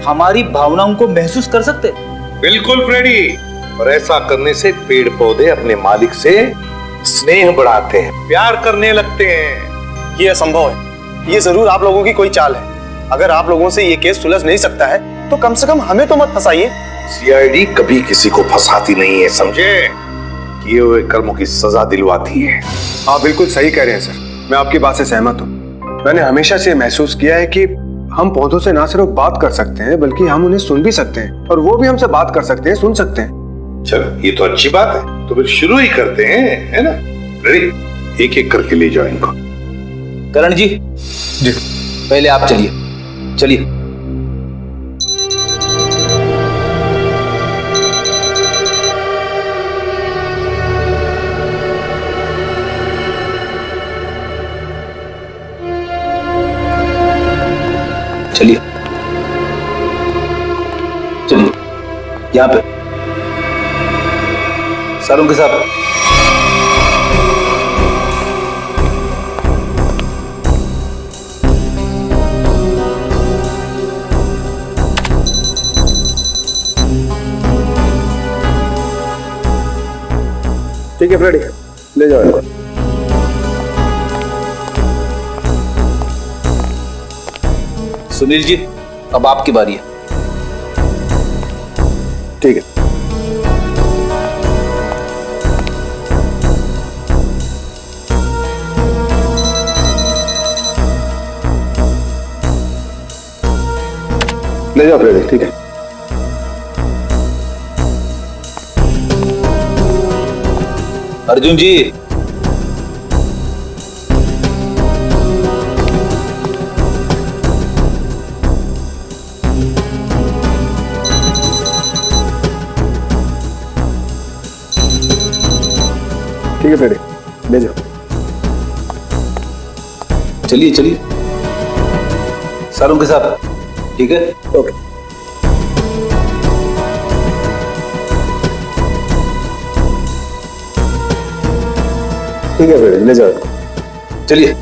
Speaker 11: हमारी भावनाओं को महसूस कर सकते?
Speaker 12: बिल्कुल फ्रेडी, और ऐसा करने से पेड़ पौधे अपने मालिक से स्नेह बढ़ाते हैं, प्यार करने लगते हैं।
Speaker 18: ये असंभव है, ये जरूर आप लोगों की कोई चाल है। अगर आप लोगों से ये केस सुलझ नहीं सकता है तो कम से कम हमें तो मत फंसाइए।
Speaker 12: CID कभी किसी को फंसाती नहीं है, समझे? किए हुए कर्मों की सजा दिलवाती है।
Speaker 14: आप बिल्कुल सही कह रहे हैं सर, मैं आपकी बात से सहमत हूँ। मैंने हमेशा से महसूस किया है कि हम पौधों से ना सिर्फ बात कर सकते हैं बल्कि हम उन्हें सुन भी सकते हैं और वो भी हमसे बात कर सकते हैं, सुन सकते हैं।
Speaker 12: चलो, ये तो अच्छी बात है, तो फिर शुरू ही करते हैं, है ना? रेडी? एक एक करके ले जाओ इनको।
Speaker 11: करण जी, पहले आप चलिए। चलिए। चलिए चलिए, यहाँ पे सर उनके साथ।
Speaker 14: ठीक है फ्रेडी, ले जाओ इनको।
Speaker 11: सुनील जी, अब आपकी बारी है।
Speaker 14: ठीक है। ले जाओ फ्रेडी, ठीक है।
Speaker 11: अर्जुन जी,
Speaker 14: ठीक है फ्रेडी, ले जाओ।
Speaker 11: चलिए चलिए, सर उनके साथ। ठीक है, ओके।
Speaker 14: ठीक है फ्रेडी, ले जाओ।
Speaker 11: चलिए।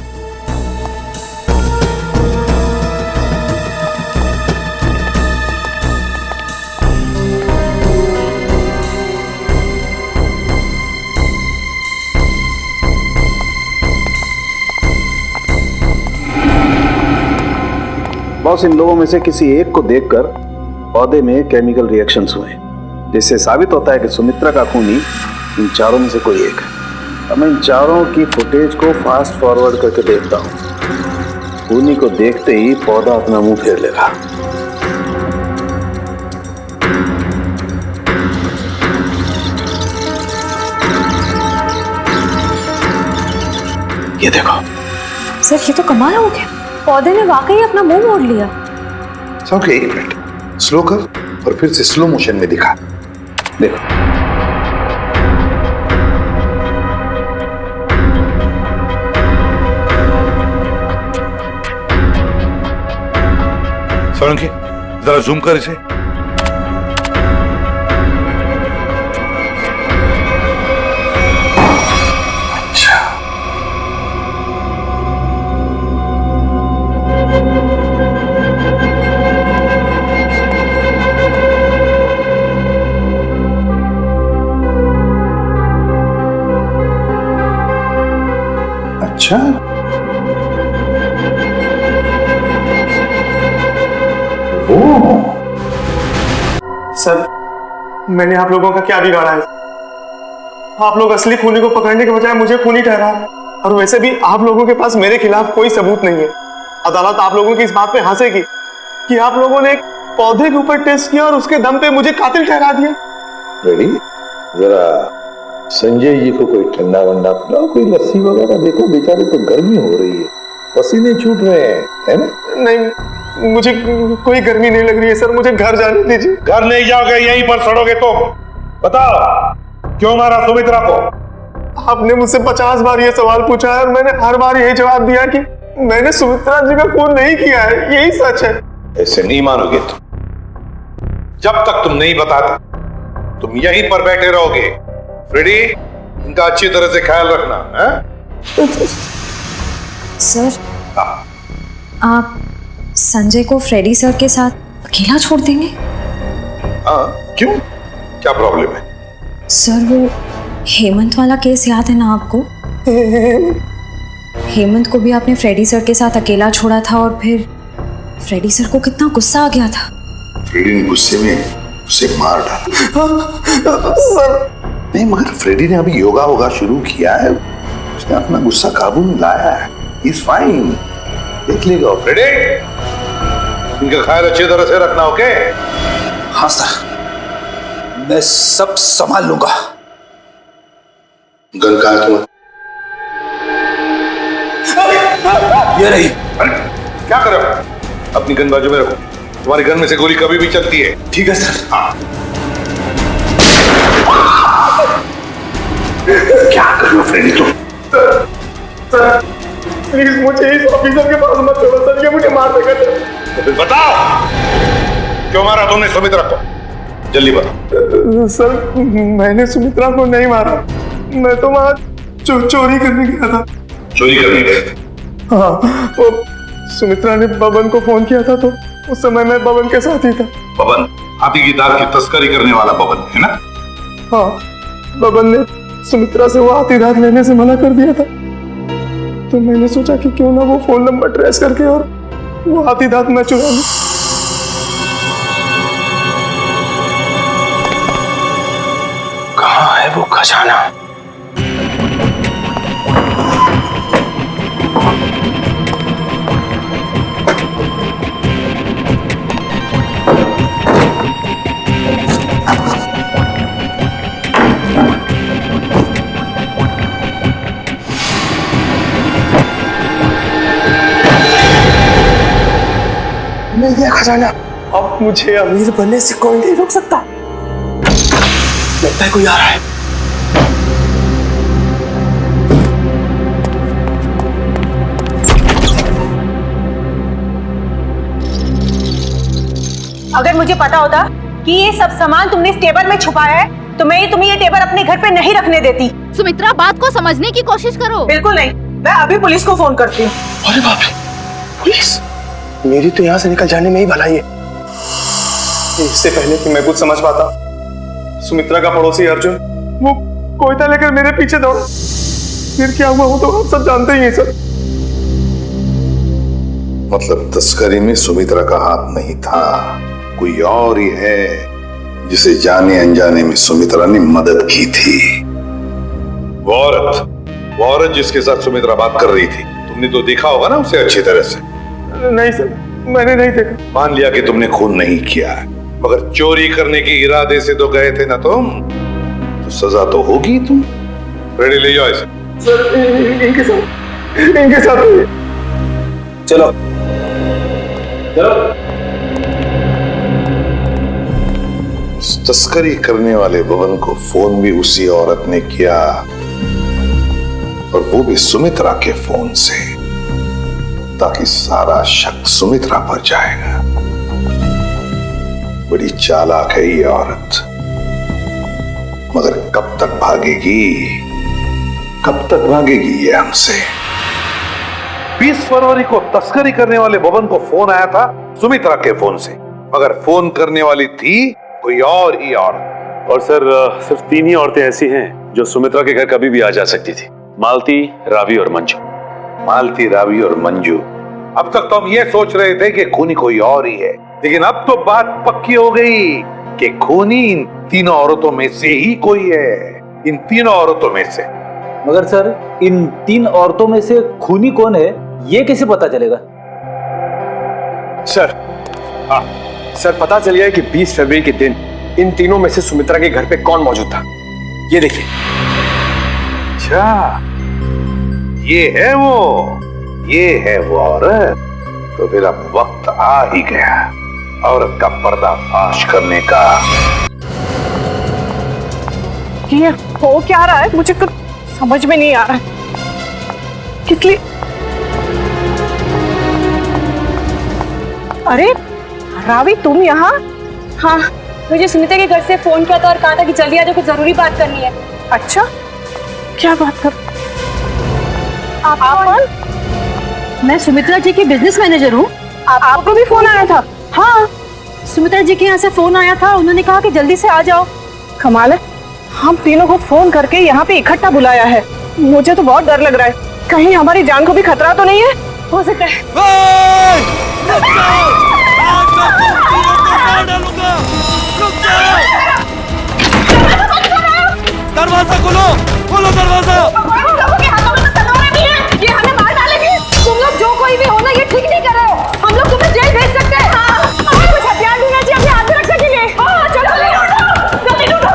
Speaker 18: बॉस, इन लोगों में से किसी एक को देखकर पौधे में केमिकल रिएक्शंस हुए, जिससे साबित होता है कि सुमित्रा का खूनी इन चारों में से कोई एक है। अब मैं इन चारों की फुटेज को फास्ट फॉरवर्ड करके देखता हूँ। खूनी को देखते ही पौधा अपना मुंह फेर लेगा। ये देखो
Speaker 5: सर, ये तो कमाल हो गया, पौधे ने वाकई अपना मुंह मोड़ लिया।
Speaker 12: ओके, एक मिनट स्लो कर और फिर से स्लो मोशन में दिखा।
Speaker 18: देखो,
Speaker 12: सोलंकी जरा जूम कर इसे। अच्छा, अच्छा,
Speaker 17: सर, मैंने आप लोगों का क्या बिगाड़ा है? आप लोग असली खूनी को पकड़ने के बजाय मुझे खूनी ठहरा है। और वैसे भी आप लोगों के पास मेरे खिलाफ कोई सबूत नहीं है। अदालत आप लोगों की इस बात पे हंसेगी कि आप लोगों ने एक पौधे के ऊपर टेस्ट किया और उसके दम पे मुझे कातिल ठहरा दिया।
Speaker 12: रेडी, जरा संजय जी को कोई ठंडा वंडा पिलाओ, कोई लस्सी वगैरह। देखो बेचारे तो गर्मी हो रही है, पसीने छूट रहे हैं, है ना?
Speaker 17: नहीं, मुझे कोई गर्मी नहीं लग रही है सर, मुझे घर जाने दीजिए।
Speaker 12: घर नहीं जाओगे, यहीं पर सड़ोगे तुम। बताओ क्यों मारा सुमित्रा को?
Speaker 17: आपने मुझसे 50 बार ये सवाल पूछा है और मैंने हर बार यही जवाब दिया कि मैंने सुमित्रा जी का खून नहीं किया है, यही सच है।
Speaker 12: ऐसे नहीं मानोगे तुम। जब तक तुम नहीं बताते तुम यहीं पर बैठे रहोगे। फ्रेडी, इनका अच्छी तरह से ख्याल रखना है?
Speaker 5: सर, आप संजय को फ्रेडी सर के साथ अकेला छोड़ देंगे?
Speaker 12: हाँ, क्यों? क्या प्रॉब्लम है?
Speaker 5: सर, वो हेमंत वाला केस याद है ना आपको? हेमंत को भी आपने फ्रेडी सर के साथ अकेला छोड़ा था और फिर फ्रेडी सर को कितना गुस्सा आ गया था।
Speaker 12: फ्रेडी ने गुस्से में उसे मार डाला।
Speaker 17: सर,
Speaker 12: नहीं, मगर फ्रेडी ने अभी योगा वोगा शुरू किया है, उसने अपना गुस्सा काबू में लाया है। He's fine, देख लेगा। फ्रेडी, इनका ख्याल अच्छी तरह से रखना, ओके?
Speaker 11: हाँ सर, मैं सब संभाल लूंगा।
Speaker 12: गन कहाँ है तुम्हारी?
Speaker 11: ये रही।
Speaker 12: अरे क्या कर रहे हो? अपनी गन बाजू में रखो, तुम्हारी गन में से गोली कभी भी चलती है।
Speaker 11: ठीक है सर।
Speaker 12: हाँ। क्या कर रहे हो फ्रेडी तुम?
Speaker 17: सर, प्लीज मुझे इस ऑफिसर के पास मत छोड़ो सर, ये मुझे मार देगा।
Speaker 12: तो फिर बताओ, क्यों मारा तुमने सुमित्रा को? जल्दी बताओ।
Speaker 17: सर मैंने सुमित्रा को नहीं मारा, मैं तो वहां चोरी करने गया था।
Speaker 12: चोरी करने गए?
Speaker 17: हाँ, वो सुमित्रा ने बबन को फोन किया था तो उस समय मैं बबन के साथ ही था।
Speaker 12: बबन हाथी की दाल की तस्करी करने वाला बबन है ना?
Speaker 17: हाँ, बबन ने सुमित्रा से वो हाथी दांत लेने से मना कर दिया था, तो मैंने सोचा कि क्यों ना वो फोन नंबर ट्रेस करके और वो हाथी दांत मैं चुरा लूं।
Speaker 11: कहाँ है वो खजाना?
Speaker 17: मिल गया खजाना। अब मुझे अमीर बनने से कोई नहीं रोक सकता। लगता है कोई आ रहा है।
Speaker 10: अगर मुझे पता होता कि ये सब सामान तुमने इस टेबल में छुपाया है तो मैं तुम्हें ये टेबल अपने घर पे नहीं रखने देती।
Speaker 19: सुमित्रा, बात को समझने की कोशिश करो।
Speaker 10: बिल्कुल नहीं, मैं अभी पुलिस को फोन करती हूँ।
Speaker 17: अरे बाप रे, पुलिस? मेरी तो यहाँ से निकल जाने में ही भलाई है। इससे पहले कि मैं कुछ समझ पाता, सुमित्रा का पड़ोसी अर्जुन वो कोयता लेकर मेरे पीछे दौड़ा। फिर क्या हुआ वो तो आप सब जानते ही हैं सर।
Speaker 12: मतलब तस्करी में सुमित्रा का हाथ नहीं था, कोई और ही है जिसे जाने अनजाने में सुमित्रा ने मदद की थी। वो औरत जिसके साथ सुमित्रा बात कर रही थी, तुमने तो देखा होगा ना उसे अच्छी तरह से?
Speaker 17: नहीं सर, मैंने नहीं देखा।
Speaker 12: मान लिया कि तुमने खून नहीं किया, मगर चोरी करने के इरादे से तो गए थे ना तुम, तो सजा तो होगी। तुम रेडी ले जाओ इसे।
Speaker 17: सर इनके साथ
Speaker 11: चलो
Speaker 12: तस्करी करने वाले बबन को फोन भी उसी औरत ने किया, और वो भी सुमित्रा के फोन से, ताकि सारा शक सुमित्रा पर जाएगा। बड़ी चालाक है ये औरत, मगर कब तक भागेगी ये हमसे? 20 फरवरी को तस्करी करने वाले बबन को फोन आया था सुमित्रा के फोन से, मगर फोन करने वाली थी कोई और ही औरत।
Speaker 2: और सर सिर्फ 3 ही औरतें ऐसी हैं जो सुमित्रा के घर कभी भी आ जा सकती थी, मालती, रावी और मंजू।
Speaker 12: मालती, रावी और मंजू। अब तक तो हम ये सोच रहे थे कि खूनी कोई और ही है, लेकिन अब तो बात पक्की हो गई कि खूनी इन तीनों औरतों में से ही कोई है, इन तीनों औरतों में से।
Speaker 9: मगर सर, इन 3 औरतों में से खूनी कौन है ये कैसे पता चलेगा?
Speaker 14: सर, हाँ सर, पता चल गया कि 20 फरवरी के दिन इन तीनों में से सुमित्रा के घर पे कौन मौजूद था। ये देखिए।
Speaker 12: अच्छा, ये है वो औरत। तो फिर अब वक्त आ ही गया औरत का पर्दाफाश करने का।
Speaker 10: ये हो क्या रहा है, मुझे कुछ समझ में नहीं आ रहा है। किसलिए? अरे रावी, तुम यहाँ?
Speaker 19: हाँ, मुझे सुनीता के घर से फोन किया था और कहा था कि जल्दी आ जाओ, कुछ जरूरी बात करनी है।
Speaker 10: अच्छा, क्या बात कर?
Speaker 21: आप? मैं सुमित्रा जी की बिजनेस मैनेजर हूँ।
Speaker 10: आपको भी फोन आया था?
Speaker 21: हाँ, सुमित्रा जी के यहाँ से फोन आया था, उन्होंने कहा कि जल्दी से आ जाओ।
Speaker 10: कमाल है, हम तीनों को फोन करके यहाँ पे इकट्ठा बुलाया है। मुझे तो बहुत डर लग रहा है, कहीं हमारी जान को भी खतरा तो नहीं है? हो सकता है।
Speaker 16: दरवाजा खोलो दरवाजा।
Speaker 10: ये हमें मार डालेंगे। तुम लोग जो कोई भी हो ना, ये ठीक नहीं कर रहे हो। हम लोग तुम्हें जेल भेज सकते हैं। हमें कुछ हथियार देना चाहिए अपने हाथ में रखने के लिए। हाँ, चलो जल्दी उठो।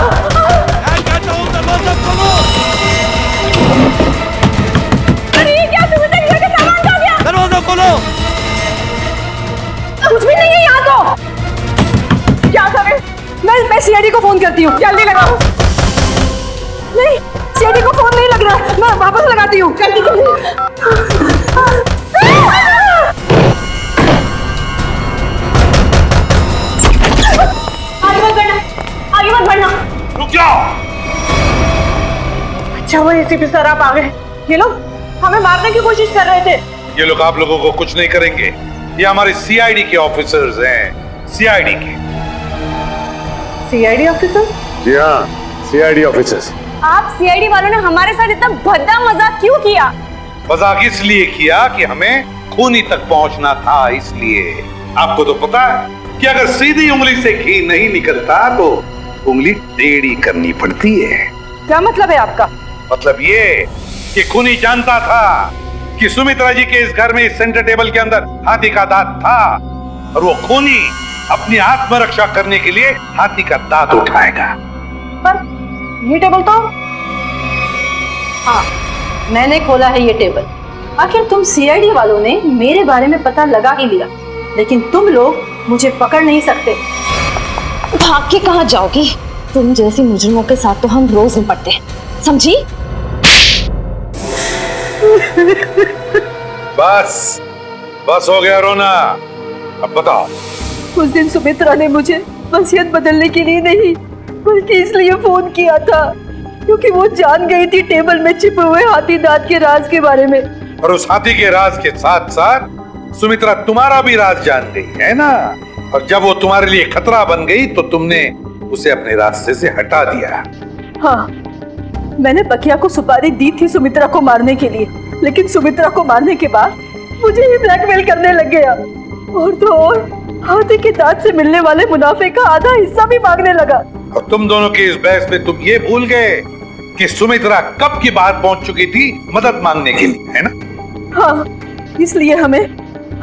Speaker 16: दरवाजा खोलो।
Speaker 10: अरे ये क्या, तुम्हें घर के सामान खा गया?
Speaker 16: दरवाजा खोलो।
Speaker 10: कुछ भी नहीं है यहाँ तो। क्या करें?
Speaker 21: मैं सीआईडी को फोन करती हूँ।
Speaker 10: जल्दी लगाओ।
Speaker 21: नहीं, सीआईडी को फोन नहीं लग रहा, मैं वापस लगाती हूँ।
Speaker 10: जल्दी। अच्छा वो एसीपी सर आप आ गए। ये लोग हमें मारने की कोशिश कर रहे थे।
Speaker 12: ये लोग आप लोगों को कुछ नहीं करेंगे। ये हमारे सीआईडी के ऑफिसर्स हैं, सीआईडी के।
Speaker 10: CID officer?
Speaker 12: जी हाँ, सीआईडी ऑफिसर्स।
Speaker 19: आप सीआईडी वालों ने हमारे साथ इतना भद्दा मजाक क्यों किया?
Speaker 12: मजाक इसलिए किया कि हमें खूनी तक पहुंचना था, इसलिए। आपको तो पता है कि अगर सीधी उंगली से घी नहीं निकलता तो उंगली टेढ़ी करनी पड़ती है।
Speaker 10: क्या मतलब है आपका?
Speaker 12: मतलब ये कि खूनी जानता था कि सुमित्रा जी के इस घर में, इस सेंटर टेबल के अंदर हाथी का दांत था, और वो खूनी अपनी आत्मरक्षा करने के लिए हाथी का दांत उठाएगा।
Speaker 10: पर ये टेबल तो... हाँ, मैंने खोला है ये टेबल। आखिर तुम सीआईडी वालों ने मेरे बारे में पता लगा ही लिया, लेकिन तुम लोग मुझे पकड़ नहीं सकते।
Speaker 5: भाग के कहाँ जाओगी? तुम जैसी मुजरिमों के साथ तो हम रोज निपटते हैं, समझी?
Speaker 12: बस बस हो गया रोना। अब बताओ।
Speaker 21: उस दिन सुमित्रा ने मुझे वसीयत बदलने के लिए नहीं, बल्कि इसलिए फोन किया था क्योंकि वो जान गई थी टेबल में छिपे हुए हाथी दांत के राज के बारे में।
Speaker 12: और उस हाथी के राज के साथ साथ सुमित्रा तुम्हारा भी राज जान गई है ना। और जब वो तुम्हारे लिए खतरा बन गई तो तुमने उसे अपने रास्ते से हटा दिया।
Speaker 21: हाँ, मैंने बकिया को सुपारी दी थी सुमित्रा को मारने के लिए, लेकिन सुमित्रा को मारने के बाद मुझे ही ब्लैकमेल करने लग गया। और तो और हाथी के दांत से मिलने वाले मुनाफे का आधा हिस्सा भी मांगने लगा।
Speaker 12: और तुम दोनों के इस बहस में तुम ये भूल गए कि सुमित्रा कब की बात पहुंच चुकी थी मदद मांगने के लिए, है ना?
Speaker 21: हाँ, इसलिए हमें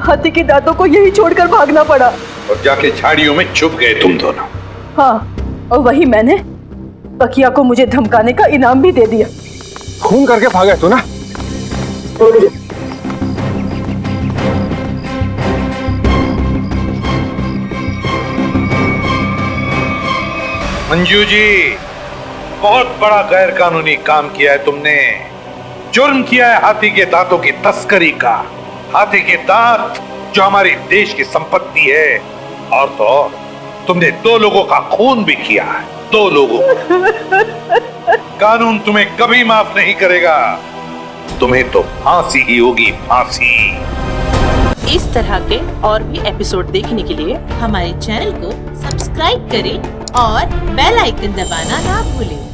Speaker 21: हाथी के दांतों को यही छोड़कर भागना पड़ा।
Speaker 12: और जाके झाड़ियों में छुप गए तुम दोनों।
Speaker 21: हाँ, और वही मैंने बकिया को मुझे धमकाने का इनाम भी दे दिया।
Speaker 14: खून करके भागे तू ना।
Speaker 12: मंजू जी, बहुत बड़ा गैर कानूनी काम किया है तुमने। जुर्म किया है हाथी के दांतों की तस्करी का। हाथी के दांत जो हमारे देश की संपत्ति है, और तो और तुमने 2 लोगों का खून भी किया है, 2 लोगों। कानून तुम्हें कभी माफ नहीं करेगा। तुम्हें तो फांसी ही होगी, फांसी।
Speaker 8: इस तरह के और भी एपिसोड देखने के लिए हमारे चैनल को सब्सक्राइब करें और बेल आइकन दबाना ना भूलें।